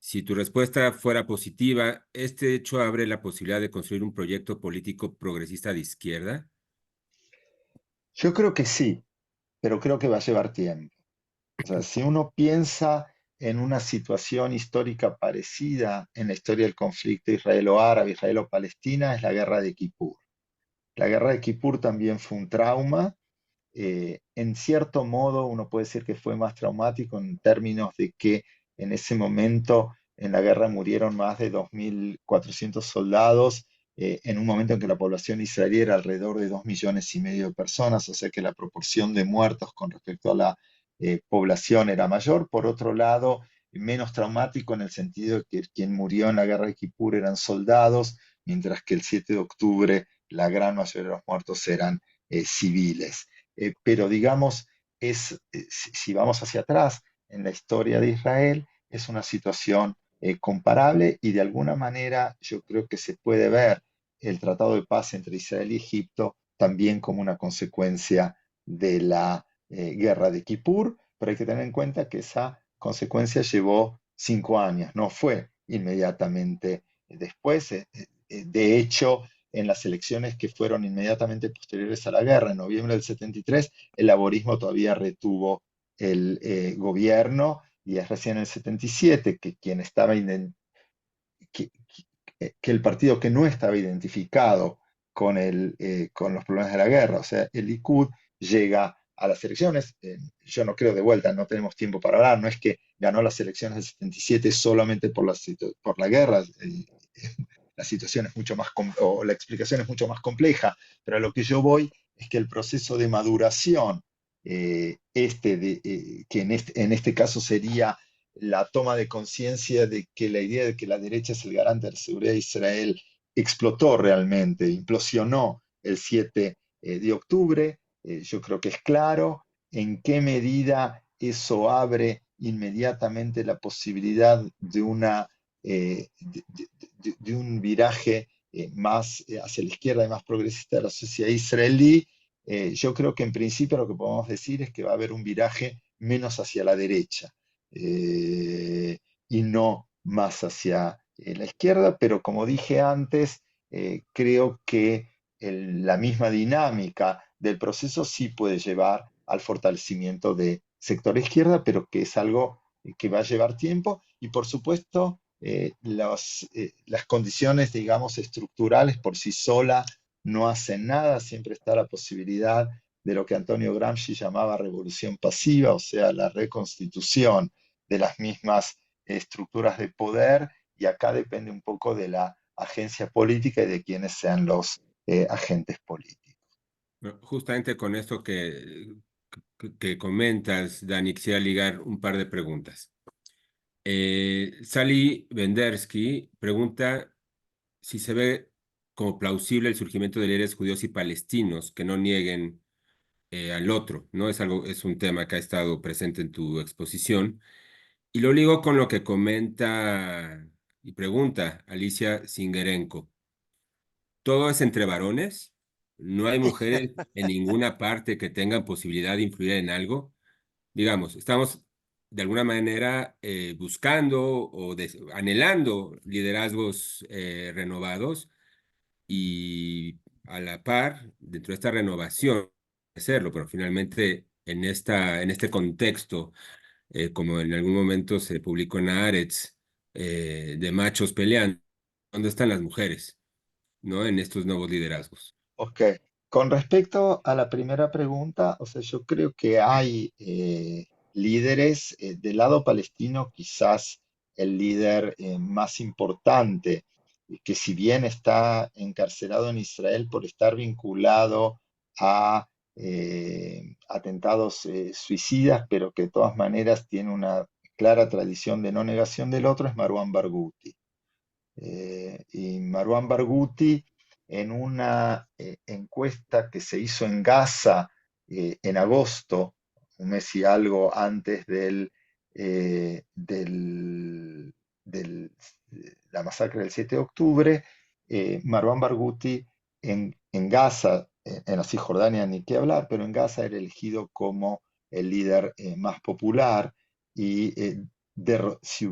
Si tu respuesta fuera positiva, ¿este hecho abre la posibilidad de construir un proyecto político progresista de izquierda? Yo creo que sí, pero creo que va a llevar tiempo. O sea, si uno piensa en una situación histórica parecida en la historia del conflicto israelo-árabe, israelo-palestina, es la guerra de Kippur. La guerra de Kippur también fue un trauma. En cierto modo, uno puede decir que fue más traumático en términos de que en ese momento en la guerra murieron más de 2.400 soldados, en un momento en que la población israelí era alrededor de 2,5 millones de personas, o sea que la proporción de muertos con respecto a la población era mayor. Por otro lado, menos traumático en el sentido de que quien murió en la guerra de Kippur eran soldados, mientras que el 7 de octubre la gran mayoría de los muertos eran civiles. Pero digamos, si vamos hacia atrás en la historia de Israel, es una situación comparable, y de alguna manera yo creo que se puede ver el tratado de paz entre Israel y Egipto también como una consecuencia de la guerra de Kippur, pero hay que tener en cuenta que esa consecuencia llevó 5 años, no fue inmediatamente después. De hecho, en las elecciones que fueron inmediatamente posteriores a la guerra, en noviembre del 73, el laborismo todavía retuvo el gobierno, y es recién en el 77 que quien estaba que, que el partido que no estaba identificado con los problemas de la guerra, o sea, el Likud, llega a las elecciones. Yo no creo, de vuelta, no tenemos tiempo para hablar, no es que ganó las elecciones del 77 solamente por la guerra. La situación es mucho más, o la explicación es mucho más compleja, pero a lo que yo voy es que el proceso de maduración, que en este caso sería la toma de conciencia de que la idea de que la derecha es el garante de la seguridad de Israel, explotó realmente, implosionó el 7 de octubre. Yo creo que es claro en qué medida eso abre inmediatamente la posibilidad de de un viraje más hacia la izquierda y más progresista de la sociedad israelí. Yo creo que en principio lo que podemos decir es que va a haber un viraje menos hacia la derecha, eh, y no más hacia la izquierda, pero como dije antes, creo que la misma dinámica del proceso sí puede llevar al fortalecimiento de sector izquierda, pero que es algo que va a llevar tiempo. Y por supuesto, las condiciones, digamos, estructurales por sí solas no hacen nada. Siempre está la posibilidad de lo que Antonio Gramsci llamaba revolución pasiva, o sea, la reconstitución de las mismas estructuras de poder, y acá depende un poco de la agencia política y de quiénes sean los agentes políticos. Bueno, justamente con esto que comentas, Dani, quisiera ligar un par de preguntas. Sally Vendersky pregunta si se ve como plausible el surgimiento de líderes judíos y palestinos que no nieguen al otro, ¿no? Es un tema que ha estado presente en tu exposición. Y lo ligo con lo que comenta y pregunta Alicia Singerenko. ¿Todo es entre varones? ¿No hay mujeres en ninguna parte que tengan posibilidad de influir en algo? Digamos, estamos de alguna manera buscando o anhelando liderazgos renovados y a la par, dentro de esta renovación, hacerlo, pero finalmente en este contexto, como en algún momento se publicó en Haaretz, de machos peleando, ¿dónde están las mujeres, ¿no? En estos nuevos liderazgos. Ok, con respecto a la primera pregunta, o sea, yo creo que hay líderes del lado palestino, quizás el líder más importante, que si bien está encarcelado en Israel por estar vinculado a atentados suicidas, pero que de todas maneras tiene una clara tradición de no negación del otro, es Marwan Barghouti. Y Marwan Barghouti, en una encuesta que se hizo en Gaza en agosto, un mes y algo antes de la masacre del 7 de octubre, Marwan Barghouti en Gaza, en la Cisjordania ni qué hablar, pero en Gaza era elegido como el líder más popular y si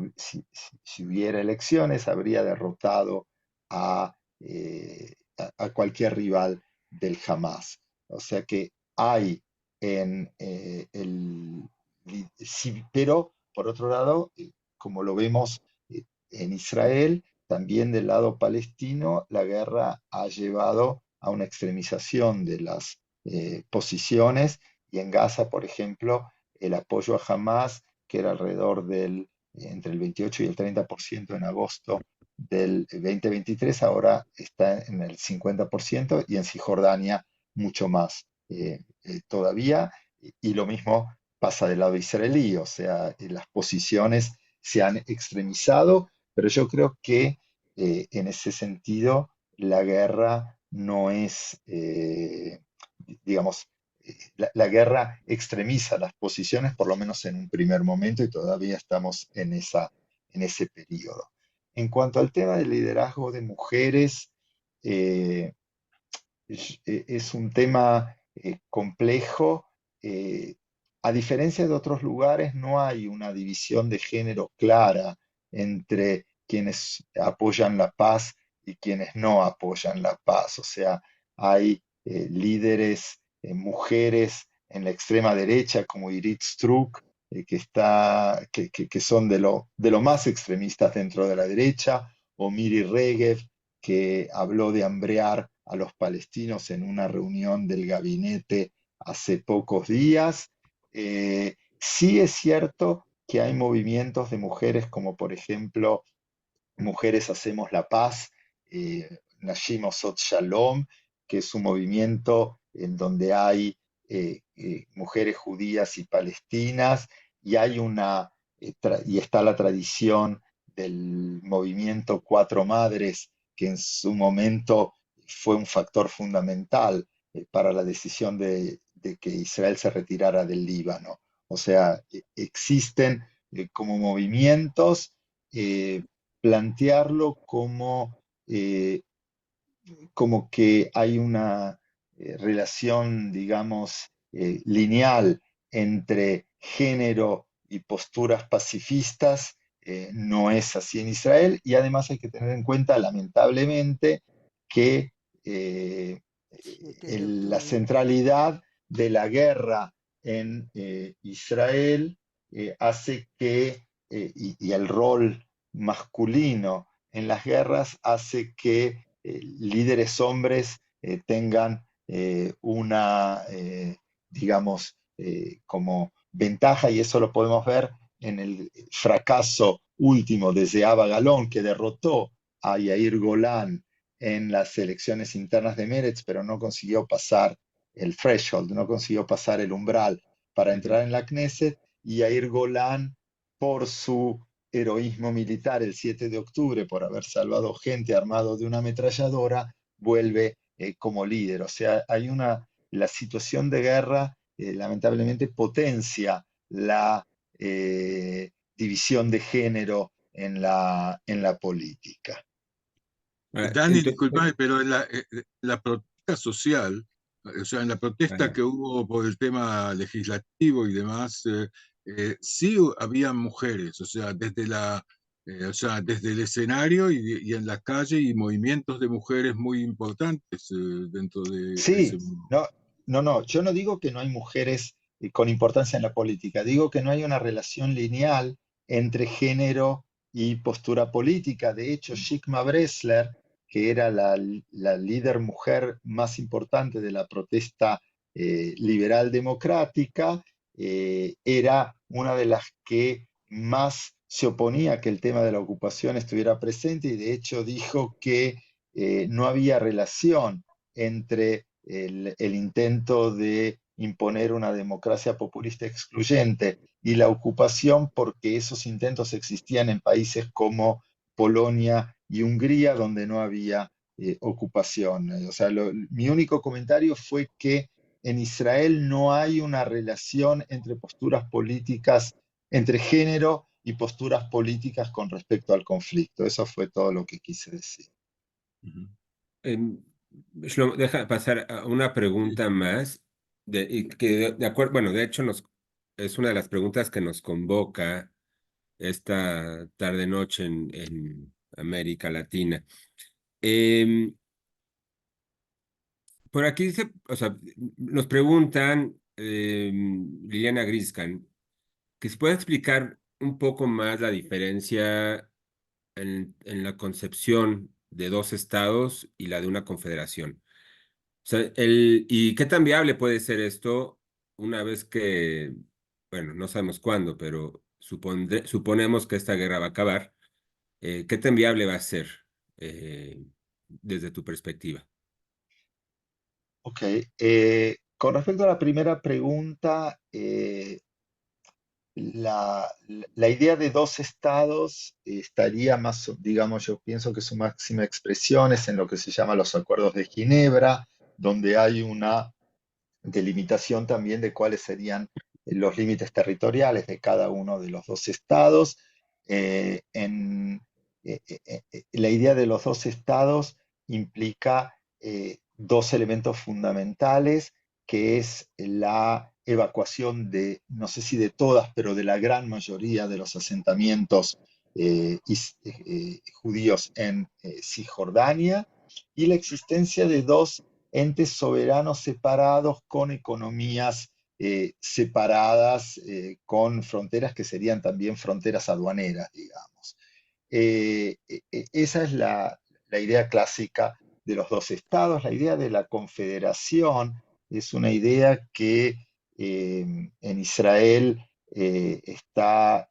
hubiera elecciones, habría derrotado a cualquier rival del Hamas. O sea que hay en sí, pero por otro lado, como lo vemos en Israel, también del lado palestino, la guerra ha llevado a una extremización de las posiciones y en Gaza, por ejemplo, el apoyo a Hamas, que era alrededor entre el 28 y el 30% en agosto del 2023, ahora está en el 50% y en Cisjordania mucho más todavía. Y lo mismo pasa del lado israelí, o sea, las posiciones se han extremizado, pero yo creo que en ese sentido la guerra no es, digamos, la guerra extremiza las posiciones, por lo menos en un primer momento, y todavía estamos en ese periodo. En cuanto al tema del liderazgo de mujeres, eh, es un tema complejo. eh, a diferencia de otros lugares, no hay una división de género clara entre quienes apoyan la paz y quienes no apoyan la paz. O sea, hay líderes, mujeres en la extrema derecha, como Irit Struk, que son de lo más extremistas dentro de la derecha, o Miri Regev, que habló de hambrear a los palestinos en una reunión del gabinete hace pocos días. Sí es cierto que hay movimientos de mujeres como por ejemplo Mujeres Hacemos la Paz, Nashim Osot Shalom, que es un movimiento en donde hay mujeres judías y palestinas, y y está la tradición del movimiento Cuatro Madres, que en su momento fue un factor fundamental para la decisión de que Israel se retirara del Líbano. O sea, existen como movimientos. Plantearlo eh, como que hay una relación, digamos, lineal entre género y posturas pacifistas, no es así en Israel, y además hay que tener en cuenta, lamentablemente, que la centralidad de la guerra en Israel hace y el rol masculino en las guerras hace que líderes hombres tengan digamos, como ventaja, y eso lo podemos ver en el fracaso último de Zehava Galón, que derrotó a Yair Golan en las elecciones internas de Meretz, pero no consiguió pasar el threshold, no consiguió pasar el umbral para entrar en la Knesset, y Yair Golan, por su heroísmo militar el 7 de octubre, por haber salvado gente armado de una ametralladora, vuelve como líder. O sea, hay una la situación de guerra lamentablemente potencia la división de género en la política. Dani, disculpame, pero la protesta social, o sea, en la protesta que hubo por el tema legislativo y demás, sí había mujeres, o sea, o sea, desde el escenario y en la calle, y movimientos de mujeres muy importantes dentro de ese Sí, mundo. no, yo no digo que no hay mujeres con importancia en la política, digo que no hay una relación lineal entre género y postura política. De hecho, Sigma Bressler, que era la líder mujer más importante de la protesta liberal democrática, era una de las que más se oponía a que el tema de la ocupación estuviera presente, y de hecho dijo que no había relación entre el intento de imponer una democracia populista excluyente y la ocupación, porque esos intentos existían en países como Polonia y Hungría, donde no había ocupación. O sea, mi único comentario fue que en Israel no hay una relación entre posturas políticas, entre género y posturas políticas con respecto al conflicto. Eso fue todo lo que quise decir. Ujú. Em, Shlomo, deja pasar a una Sí. pregunta más, y que de acuerdo, bueno, de hecho es una de las preguntas que nos convoca esta tarde-noche en América Latina. Em, por aquí dice, o sea, nos preguntan, Liliana Griskan, que se puede explicar un poco más la diferencia en la concepción de dos estados y la de una confederación. O sea, ¿y qué tan viable puede ser esto una vez que, bueno, no sabemos cuándo, pero suponemos que esta guerra va a acabar? ¿Qué tan viable va a ser desde tu perspectiva? Ok, con respecto a la primera pregunta, la idea de dos estados estaría más, digamos, yo pienso que su máxima expresión es en lo que se llama los acuerdos de Ginebra, donde hay una delimitación también de cuáles serían los límites territoriales de cada uno de los dos estados. La idea de los dos estados implica dos elementos fundamentales, que es la evacuación de, no sé si de todas, pero de la gran mayoría de los asentamientos judíos en Cisjordania, y la existencia de dos entes soberanos separados con economías separadas, con fronteras que serían también fronteras aduaneras, digamos. Esa es la idea clásica de los dos estados. La idea de la confederación es una idea que en Israel está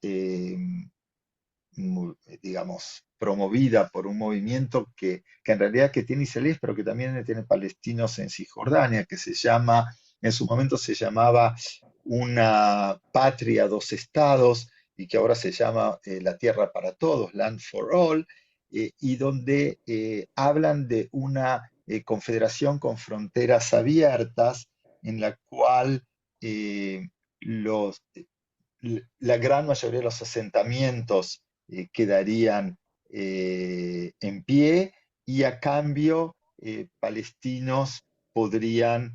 digamos, promovida por un movimiento que en realidad que tiene israelíes, pero que también tiene palestinos en Cisjordania, que se llama, en su momento se llamaba Una Patria, Dos Estados, y que ahora se llama La Tierra para Todos, Land for All, y donde hablan de una confederación con fronteras abiertas, en la cual los, la gran mayoría de los asentamientos quedarían en pie, y a cambio palestinos palestinos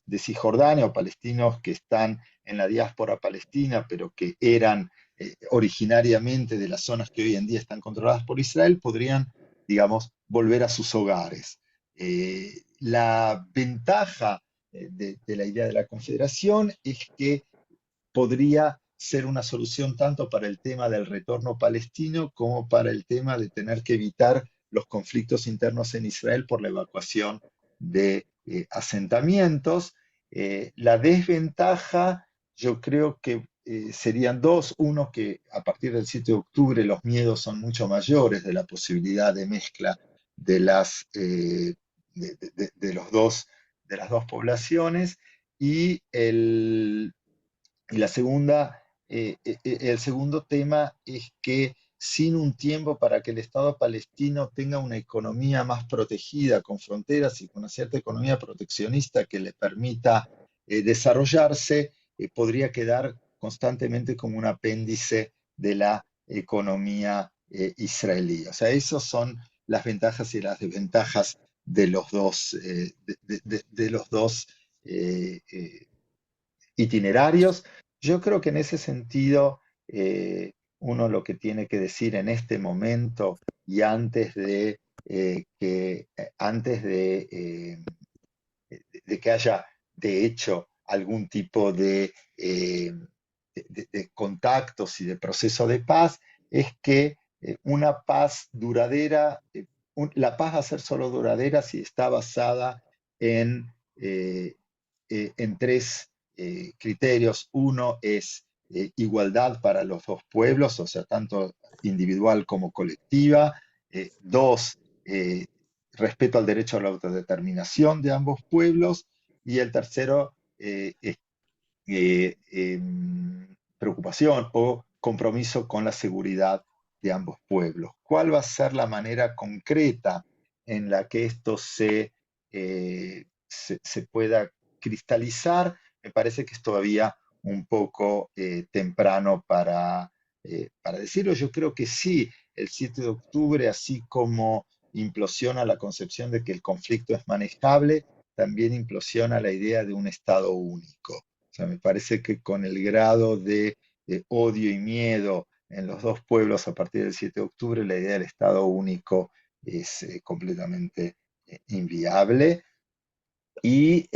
de Cisjordania o palestinos que están en la diáspora palestina, pero que eran originariamente de las zonas que hoy en día están controladas por Israel, podrían, digamos, volver a sus hogares. La ventaja de la idea de la confederación es que podría ser una solución tanto para el tema del retorno palestino como para el tema de tener que evitar los conflictos internos en Israel por la evacuación de asentamientos. La desventaja, yo creo que serían dos. Uno, que a partir del 7 de octubre los miedos son mucho mayores de la posibilidad de mezcla de, los dos, de las dos poblaciones. Y el segundo tema es que sin un tiempo para que el Estado palestino tenga una economía más protegida, con fronteras y con una cierta economía proteccionista que le permita desarrollarse, podría quedar constantemente como un apéndice de la economía israelí. O sea, esas son las ventajas y las desventajas de los dos, de los dos itinerarios. Yo creo que en ese sentido, uno lo que tiene que decir en este momento y antes de que haya de hecho algún tipo de contactos y de proceso de paz, es que una paz duradera, la paz va a ser solo duradera si está basada en, eh, en tres criterios. Uno es igualdad para los dos pueblos, o sea, tanto individual como colectiva. Dos, respeto al derecho a la autodeterminación de ambos pueblos. Y el tercero, preocupación o compromiso con la seguridad de ambos pueblos. ¿Cuál va a ser la manera concreta en la que esto se pueda cristalizar? Me parece que es todavía un poco temprano para decirlo. Yo creo que sí, el 7 de octubre, así como implosiona la concepción de que el conflicto es manejable, también implosiona la idea de un Estado único. O sea, me parece que con el grado de odio y miedo en los dos pueblos a partir del 7 de octubre, la idea del Estado único es completamente inviable. Y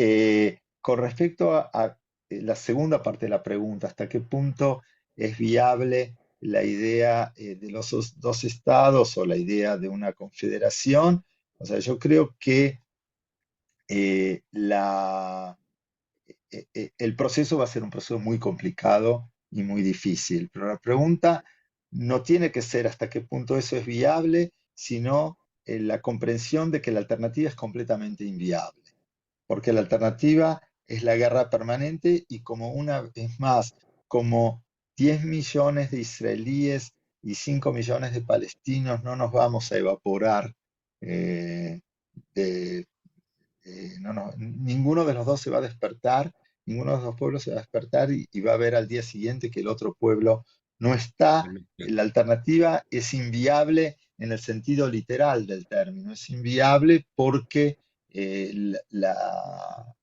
con respecto a la segunda parte de la pregunta, ¿hasta qué punto es viable la idea de los dos estados o la idea de una confederación? O sea, yo creo que eh, la, el proceso va a ser un proceso muy complicado y muy difícil, pero la pregunta no tiene que ser hasta qué punto eso es viable, sino la comprensión de que la alternativa es completamente inviable, porque la alternativa es la guerra permanente y como una vez más, como 10 millones de israelíes y 5 millones de palestinos no nos vamos a evaporar eh, de, ninguno de los dos se va a despertar, ninguno de los dos pueblos se va a despertar y va a ver al día siguiente que el otro pueblo no está. La alternativa es inviable en el sentido literal del término, es inviable porque la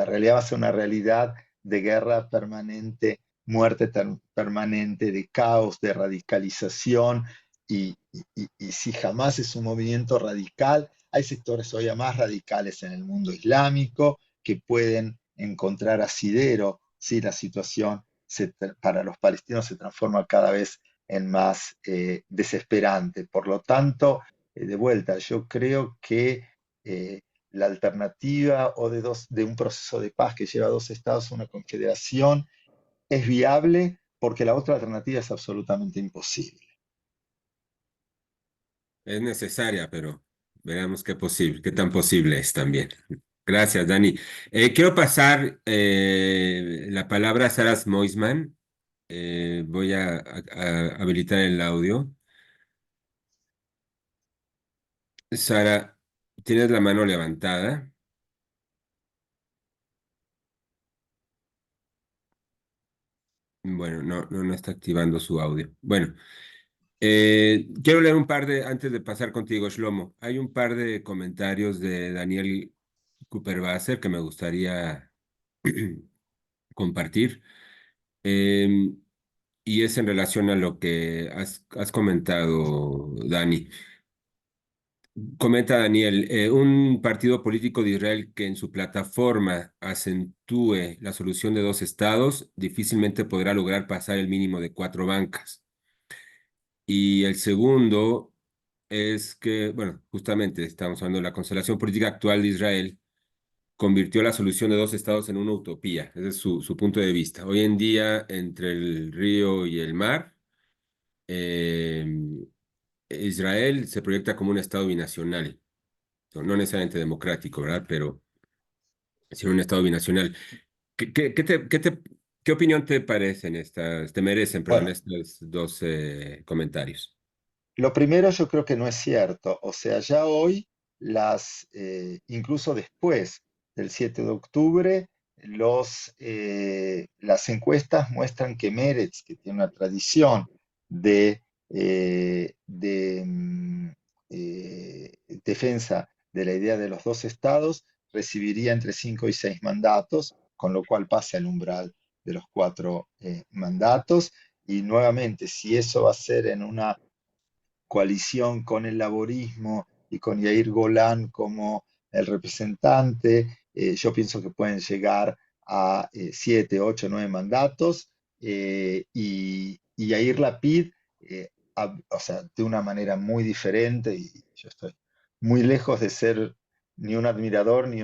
realidad va a ser una realidad de guerra permanente, muerte permanente, de caos, de radicalización, y si jamás es un movimiento radical, hay sectores hoy más radicales en el mundo islámico que pueden encontrar asidero si la situación para los palestinos se transforma cada vez en más desesperante. Por lo tanto, de vuelta, yo creo que eh, la alternativa o de un proceso de paz que lleva a dos estados a una confederación es viable porque la otra alternativa es absolutamente imposible. Es necesaria, pero veremos qué tan posible es también. Gracias, Dani. Quiero pasar la palabra a Sara Moisman. Voy a habilitar el audio. Sara, tienes la mano levantada. Bueno, no está activando su audio. Bueno, quiero leer antes de pasar contigo, Shlomo, hay un par de comentarios de Daniel Cooperwasser que me gustaría compartir. Em, y es en relación a lo que has comentado, Dani. Comenta Daniel, un partido político de Israel que en su plataforma acentúe la solución de dos estados difícilmente podrá lograr pasar el mínimo de 4 bancas. Y el segundo es que, bueno, justamente estamos hablando de la constelación política actual de Israel, convirtió la solución de dos estados en una utopía. Ese es su punto de vista. Hoy en día, entre el río y el mar, eh, Israel se proyecta como un estado binacional, no necesariamente democrático, ¿verdad? Pero sí un estado binacional. ¿Qué te ¿Qué opinión te parecen te merecen, perdón, Bueno, estos dos comentarios? lo primero yo creo que no es cierto. O sea, ya hoy, incluso después del 7 de octubre, las encuestas muestran que Meretz, que tiene una tradición de, eh, de, mm, defensa de la idea de los dos estados, recibiría entre 5 y 6 mandatos, con lo cual pasa el umbral de los 4 mandatos. Y nuevamente, si eso va a ser en una coalición con el laborismo y con Yair Golan como el representante, yo pienso que pueden llegar a 7, 8, 9 mandatos, y Yair Lapid, o sea, de una manera muy diferente, y yo estoy muy lejos de ser ni un admirador ni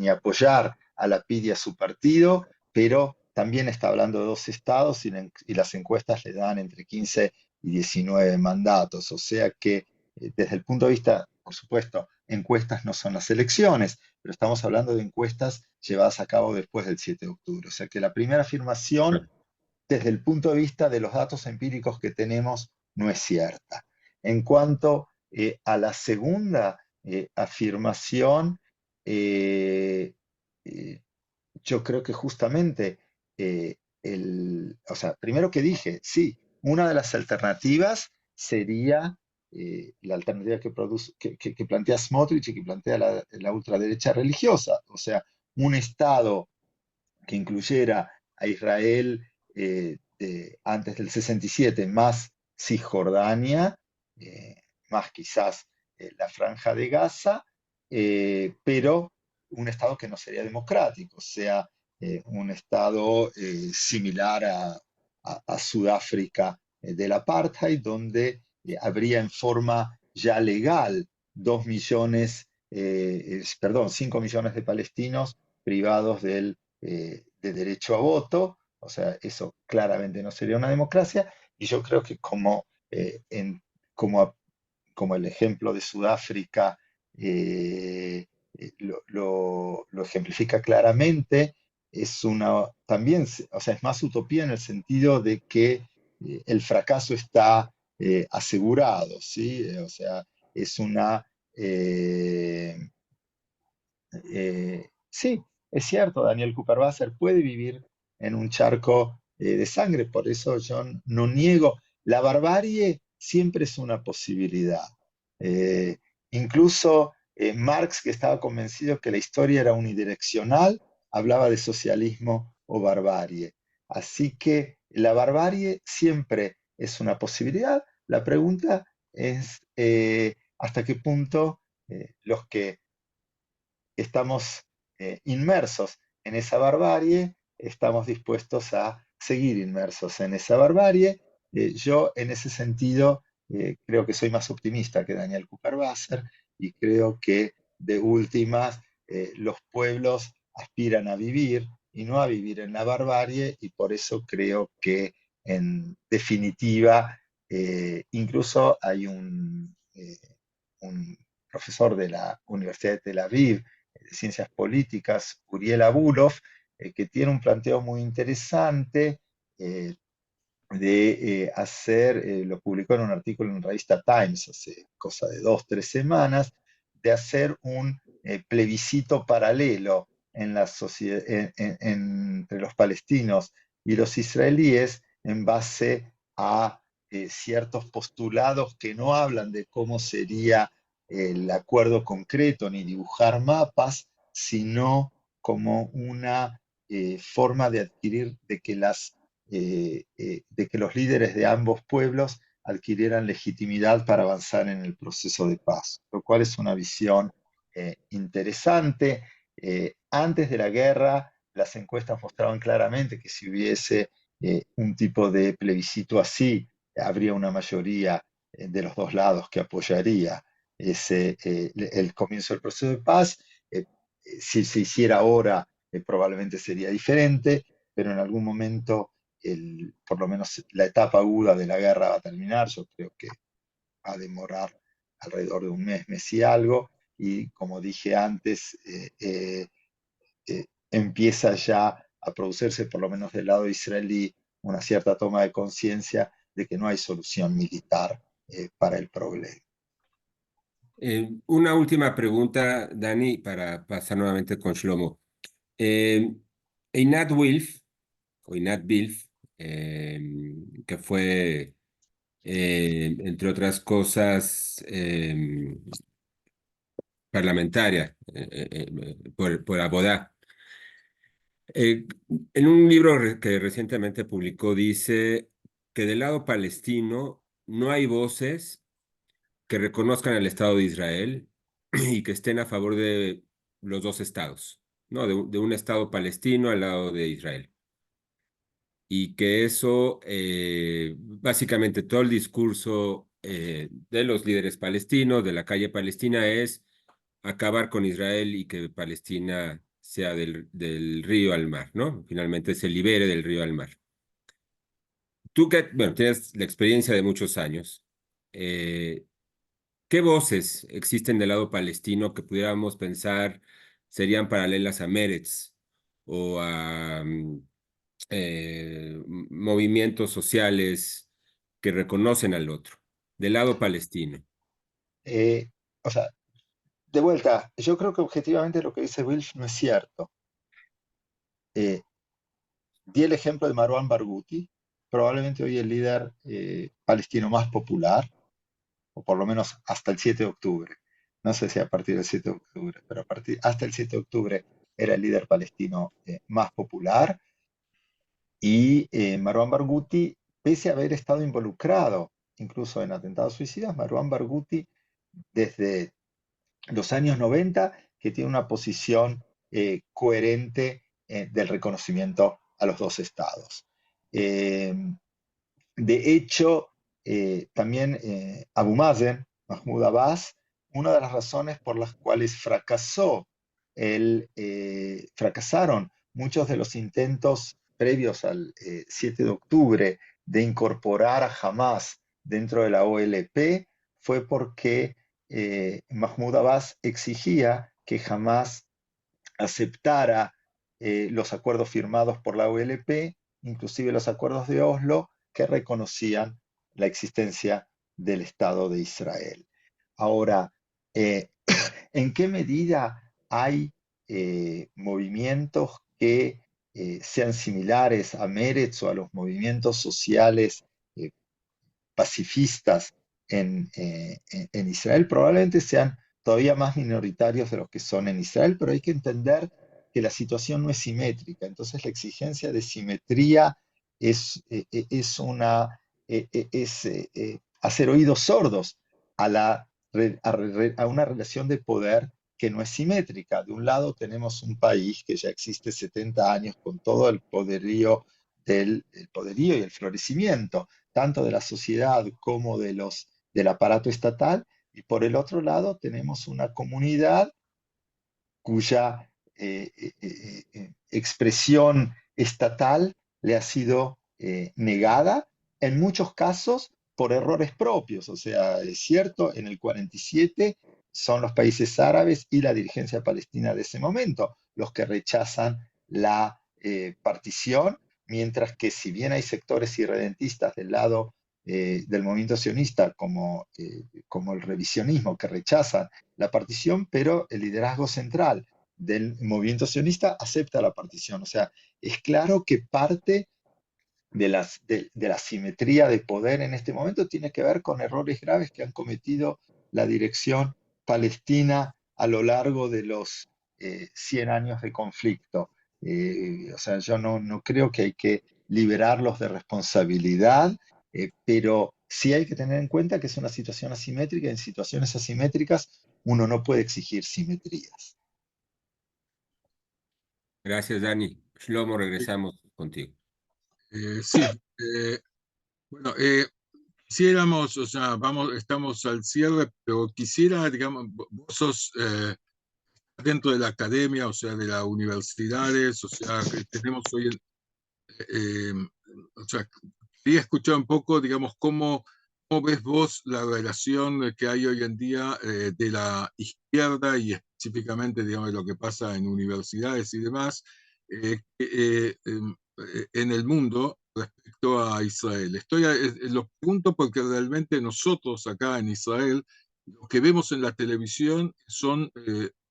apoyar a Lapid y a su partido, pero también está hablando de 2 estados y las encuestas le dan entre 15 y 19 mandatos. O sea que desde el punto de vista, por supuesto, encuestas no son las elecciones, pero estamos hablando de encuestas llevadas a cabo después del 7 de octubre. O sea que la primera afirmación, Bueno, desde el punto de vista de los datos empíricos que tenemos, no es cierta. En cuanto a la segunda afirmación, eh, eh, yo creo que justamente, o sea, primero que dije, sí, una de las alternativas sería la alternativa que plantea Smotrich y que plantea la ultraderecha religiosa, o sea, un Estado que incluyera a Israel antes del 67, más Cisjordania, más quizás la Franja de Gaza, pero un Estado que no sería democrático, o sea, un Estado similar a Sudáfrica del apartheid, donde habría en forma ya legal 5 millones de palestinos privados de derecho a voto. O sea, eso claramente no sería una democracia, y yo creo que eh, en- como, como el ejemplo de Sudáfrica lo ejemplifica claramente, también, o sea, es más utopía en el sentido de que el fracaso está asegurado, ¿sí? O sea, es sí, es cierto, Daniel Cooperwasser puede vivir en un charco de sangre, por eso yo no niego, la barbarie siempre es una posibilidad. Eh, Incluso Marx, que estaba convencido que la historia era unidireccional, hablaba de socialismo o barbarie. Así que la barbarie siempre es una posibilidad. La pregunta es hasta qué punto los que estamos inmersos en esa barbarie, estamos dispuestos a seguir inmersos en esa barbarie. Yo en ese sentido creo que soy más optimista que Daniel Cooperwasser, y creo que de últimas los pueblos aspiran a vivir y no a vivir en la barbarie, y por eso creo que en definitiva incluso hay un profesor de la Universidad de Tel Aviv de Ciencias Políticas, Uriel Abulov, que tiene un planteo muy interesante lo publicó en un artículo en la revista Times hace cosa de 2, 3 semanas, de hacer un plebiscito paralelo entre los palestinos y los israelíes en base a ciertos postulados que no hablan de cómo sería el acuerdo concreto ni dibujar mapas, sino como una forma de adquirir, de que los líderes de ambos pueblos adquirieran legitimidad para avanzar en el proceso de paz, lo cual es una visión interesante. Antes de la guerra, las encuestas mostraban claramente que si hubiese un tipo de plebiscito así, habría una mayoría de los dos lados que apoyaría el comienzo del proceso de paz. Si se hiciera ahora, probablemente sería diferente, pero en algún momento, por lo menos la etapa aguda de la guerra va a terminar. Yo creo que va a demorar alrededor de un mes, mes y algo, y como dije antes, empieza ya a producirse, por lo menos del lado israelí, una cierta toma de conciencia de que no hay solución militar para el problema. Una última pregunta, Dani, para pasar nuevamente con Shlomo. Einat Wilf, o Einat Wilf, que fue, entre otras cosas, parlamentaria por Abodá. En un libro que recientemente publicó dice que del lado palestino no hay voces que reconozcan el Estado de Israel y que estén a favor de los dos estados, ¿no? De un Estado palestino al lado de Israel. Y que eso, básicamente todo el discurso de los líderes palestinos, de la calle palestina, es acabar con Israel y que Palestina sea del río al mar, ¿no? Finalmente se libere del río al mar. Tú que, bueno, tienes la experiencia de muchos años, eh, ¿qué voces existen del lado palestino que pudiéramos pensar serían paralelas a Meretz o a movimientos sociales que reconocen al otro, del lado palestino? Eh, o sea, de vuelta, yo creo que objetivamente lo que dice Wilf no es cierto. Di el ejemplo de Marwan Barghouti, probablemente hoy el líder palestino más popular, o por lo menos hasta el 7 de octubre. No sé si a partir del 7 de octubre, pero hasta el 7 de octubre era el líder palestino más popular. Y Marwan Barghouti, pese a haber estado involucrado incluso en atentados suicidas, Marwan Barghouti desde los años 90 que tiene una posición coherente del reconocimiento a los dos estados. Eh, de hecho, también Abu Mazen, Mahmoud Abbas, una de las razones por las cuales fracasaron muchos de los intentos previos al 7 de octubre de incorporar a Hamas dentro de la OLP fue porque Mahmoud Abbas exigía que Hamas aceptara los acuerdos firmados por la OLP, inclusive los acuerdos de Oslo, que reconocían la existencia del Estado de Israel. Ahora, eh, ¿en qué medida hay movimientos que sean similares a Meretz o a los movimientos sociales eh, pacifistas en Israel? Probablemente sean todavía más minoritarios de los que son en Israel, pero hay que entender que la situación no es simétrica. Entonces la exigencia de simetría es hacer oídos sordos a una relación de poder que no es simétrica. De un lado tenemos un país que ya existe 70 años con todo el poderío y el florecimiento, tanto de la sociedad como del aparato estatal, y por el otro lado tenemos una comunidad cuya expresión estatal le ha sido negada, en muchos casos por errores propios. O sea, es cierto, en el 47 son los países árabes y la dirigencia palestina de ese momento los que rechazan la partición, mientras que si bien hay sectores irredentistas del lado del movimiento sionista como el revisionismo que rechazan la partición, pero el liderazgo central del movimiento sionista acepta la partición. O sea, es claro que parte de la simetría de poder en este momento tiene que ver con errores graves que han cometido la dirección palestina a lo largo de los 100 años de conflicto. O sea, yo no creo que hay que liberarlos de responsabilidad, pero sí hay que tener en cuenta que es una situación asimétrica y en situaciones asimétricas uno no puede exigir simetrías. Gracias, Dani. Shlomo, regresamos contigo. Sí, bueno, quisiéramos, o sea, estamos al cierre, pero quisiera, digamos, vos sos dentro de la academia, o sea, de las universidades, o sea, que tenemos hoy, o sea, quería escuchar un poco, digamos, cómo ¿Cómo ves vos la relación que hay hoy en día de la izquierda y específicamente, digamos, lo que pasa en universidades y demás en el mundo respecto a Israel? Lo pregunto porque realmente nosotros acá en Israel, lo que vemos en la televisión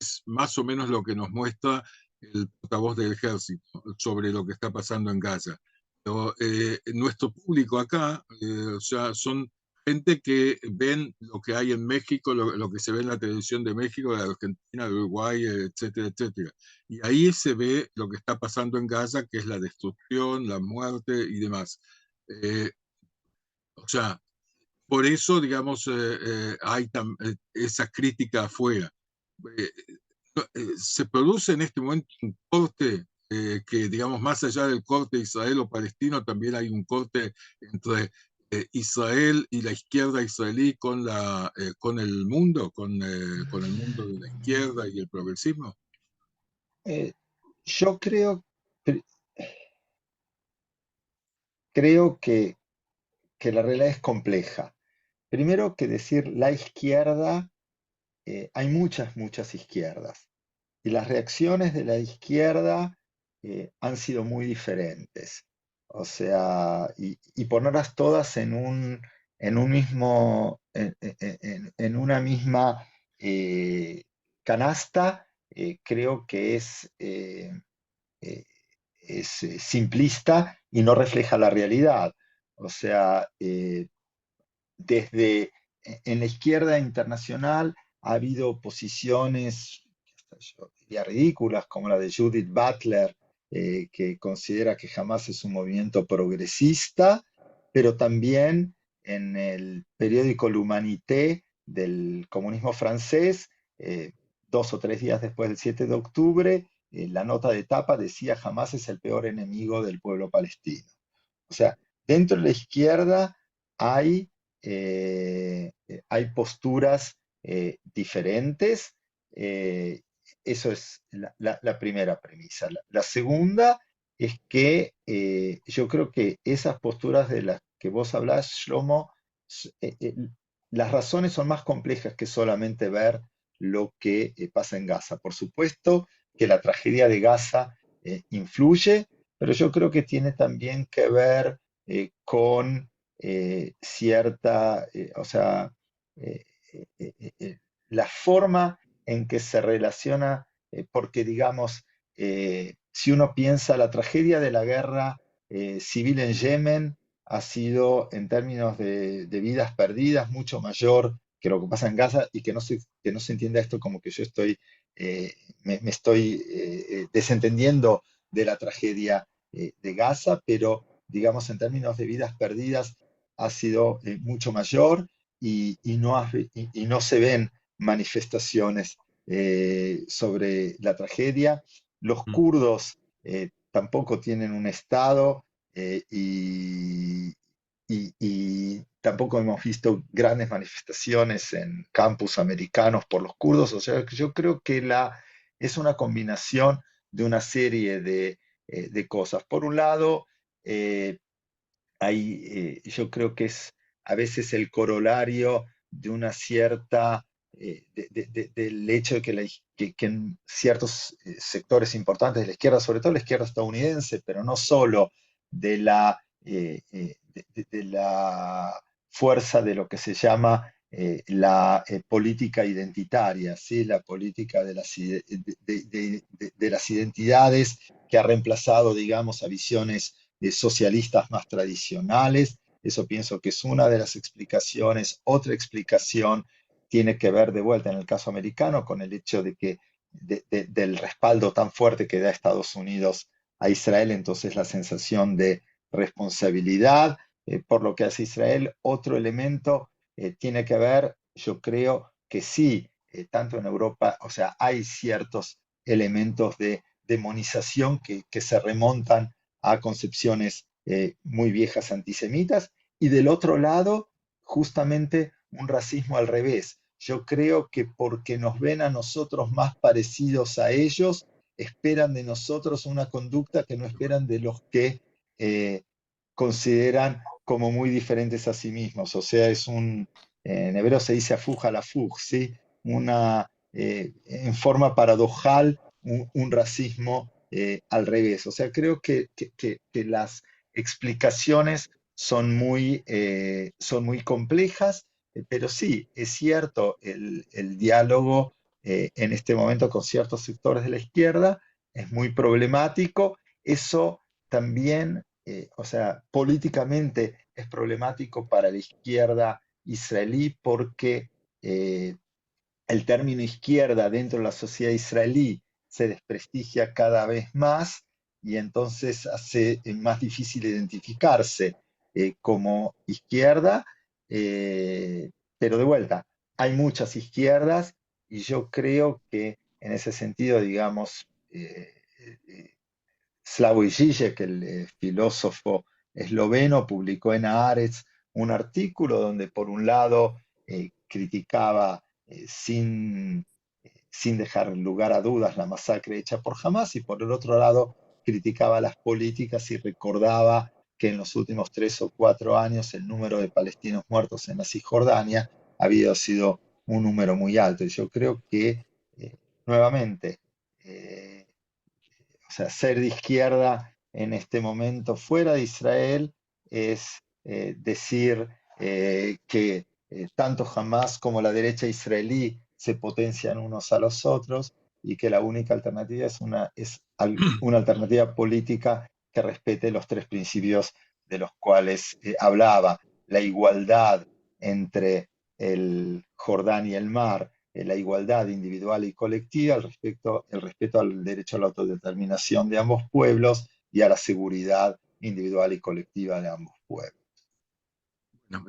es más o menos lo que nos muestra el portavoz del ejército sobre lo que está pasando en Gaza. Pero, nuestro público acá, o sea, son gente que ven lo que hay en México, lo que se ve en la televisión de México, de Argentina, de Uruguay, etcétera, etcétera. Y ahí se ve lo que está pasando en Gaza, que es la destrucción, la muerte y demás. Eh, o sea, por eso, digamos, hay esa crítica afuera. Eh, Se produce en este momento un corte que, digamos, más allá del corte israelo-palestino, también hay un corte entre Israel y la izquierda israelí con el mundo, con el mundo de la izquierda y el progresismo. Eh, yo creo que la realidad es compleja. Primero que decir la izquierda, hay muchas izquierdas. Y las reacciones de la izquierda han sido muy diferentes. O sea, y ponerlas todas en un mismo, en una misma canasta, creo que eh, es simplista y no refleja la realidad. O sea, desde en la izquierda internacional ha habido posiciones, yo diría ridículas, como la de Judith Butler, que considera que jamás es un movimiento progresista, pero también en el periódico L'Humanité del comunismo francés, 2 o 3 días después del 7 de octubre, la nota de tapa decía jamás es el peor enemigo del pueblo palestino. O sea, dentro de la izquierda hay, hay posturas diferentes. eh, Eso es la primera premisa. La segunda es que yo creo que esas posturas de las que vos hablás, Shlomo, s- eh, eh, las razones son más complejas que solamente ver lo que pasa en Gaza. Por supuesto que la tragedia de Gaza influye, pero yo creo que tiene también que ver con cierta, o sea, eh, eh, eh, eh, la forma en que se relaciona, porque digamos, si uno piensa la tragedia de la guerra civil en Yemen ha sido en términos de vidas perdidas mucho mayor que lo que pasa en Gaza y que no se entienda esto como que yo estoy, me estoy desentendiendo de la tragedia de Gaza, pero digamos en términos de vidas perdidas ha sido mucho mayor y no se ven manifestaciones sobre la tragedia. Los Mm. kurdos tampoco tienen un Estado y tampoco hemos visto grandes manifestaciones en campus americanos por los kurdos. O sea, yo creo que es una combinación de una serie de cosas. Por un lado, eh, yo creo que es a veces el corolario de una cierta, del hecho de que en ciertos sectores importantes de la izquierda, sobre todo la izquierda estadounidense, pero no solo de la fuerza de lo que se llama la política identitaria, ¿sí? La política de las identidades que ha reemplazado, digamos, a visiones socialistas más tradicionales. Eso pienso que es una de las explicaciones. Otra explicación tiene que ver de vuelta en el caso americano con el hecho de que del respaldo tan fuerte que da Estados Unidos a Israel, entonces la sensación de responsabilidad por lo que hace Israel. Otro elemento tiene que ver, yo creo que sí, tanto en Europa, o sea, hay ciertos elementos de demonización que se remontan a concepciones muy viejas antisemitas, y del otro lado, justamente un racismo al revés. Yo creo que porque nos ven a nosotros más parecidos a ellos, esperan de nosotros una conducta que no esperan de los que consideran como muy diferentes a sí mismos. O sea, en hebreo se dice afuj al afuj, ¿sí? En forma paradojal, un racismo al revés. O sea, creo que las explicaciones son muy complejas, pero sí, es cierto, el diálogo en este momento con ciertos sectores de la izquierda es muy problemático. Eso también, o sea, políticamente es problemático para la izquierda israelí porque eh, el término izquierda dentro de la sociedad israelí se desprestigia cada vez más y entonces hace más difícil identificarse como izquierda, pero de vuelta, hay muchas izquierdas y yo creo que en ese sentido, digamos, Slavoj Žižek, el filósofo esloveno, publicó en Haaretz un artículo donde por un lado criticaba sin dejar lugar a dudas la masacre hecha por Hamas y por el otro lado criticaba las políticas y recordaba que en los últimos 3 o 4 años el número de palestinos muertos en la Cisjordania había sido un número muy alto. Y yo creo que, nuevamente, eh, o sea, ser de izquierda en este momento fuera de Israel es decir que tanto Hamas como la derecha israelí se potencian unos a los otros y que la única alternativa una alternativa política que respete los tres principios de los cuales hablaba: la igualdad entre el Jordán y el mar, la igualdad individual y colectiva, el respeto al derecho a la autodeterminación de ambos pueblos y a la seguridad individual y colectiva de ambos pueblos. No,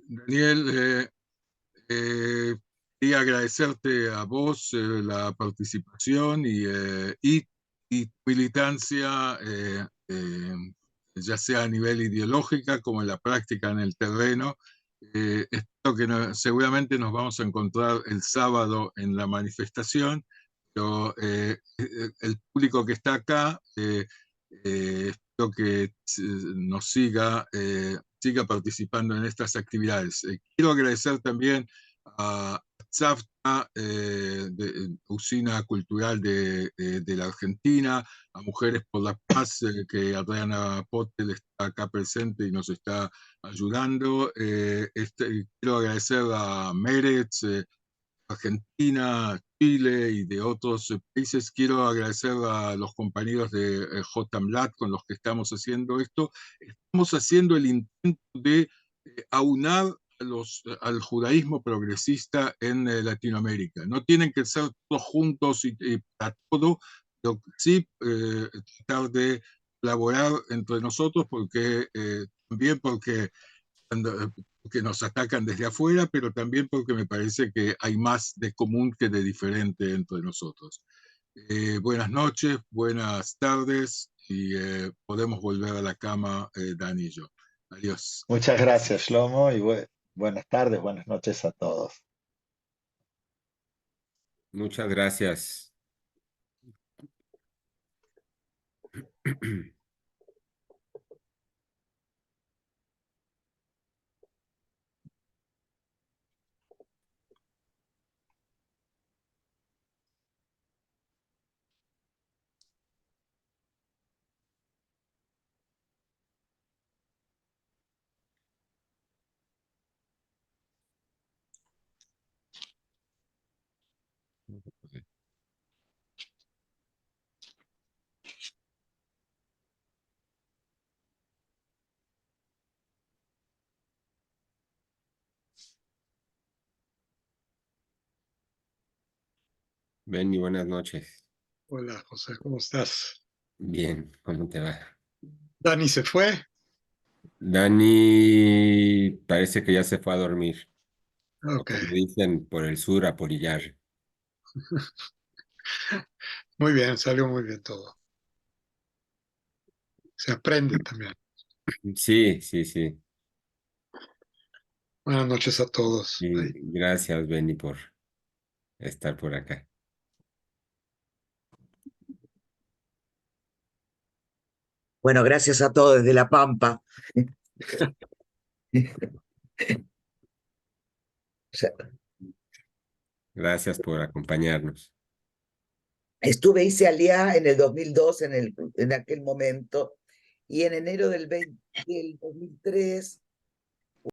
Daniel, quería agradecerte a vos la participación y tu militancia, ya sea a nivel ideológica como en la práctica en el terreno. Espero que seguramente nos vamos a encontrar el sábado en la manifestación, pero el público que está acá, espero que nos siga participando en estas actividades. Quiero agradecer también a Tzavta, Usina Cultural de la Argentina, a Mujeres por la Paz, que Adriana Potel está acá presente y nos está ayudando. Quiero agradecer a Meretz, Argentina, Chile y de otros países. Quiero agradecer a los compañeros de JMLAT con los que estamos haciendo esto. Estamos haciendo el intento de aunar al judaísmo progresista en Latinoamérica. No tienen que ser todos juntos y para todo, pero sí tratar de colaborar entre nosotros también porque que nos atacan desde afuera, pero también porque me parece que hay más de común que de diferente entre nosotros. Buenas noches, buenas tardes y podemos volver a la cama, Dani y yo. Adiós. Muchas gracias, Shlomo, y buenas tardes, buenas noches a todos. Muchas gracias. Benny, buenas noches. Hola, José, ¿cómo estás? Bien, ¿cómo te va? Dani se fue. Dani parece que ya se fue a dormir, o Ok, como dicen por el sur, a porillar. muy bien, salió muy bien todo. Se aprende también. Sí, sí, sí. Buenas noches a todos. Y Ahí. gracias, Benny, por estar por acá. Bueno, gracias a todos desde La Pampa. O sea, Gracias por acompañarnos. hice Aliá en el 2002, en aquel momento, y en enero del 2003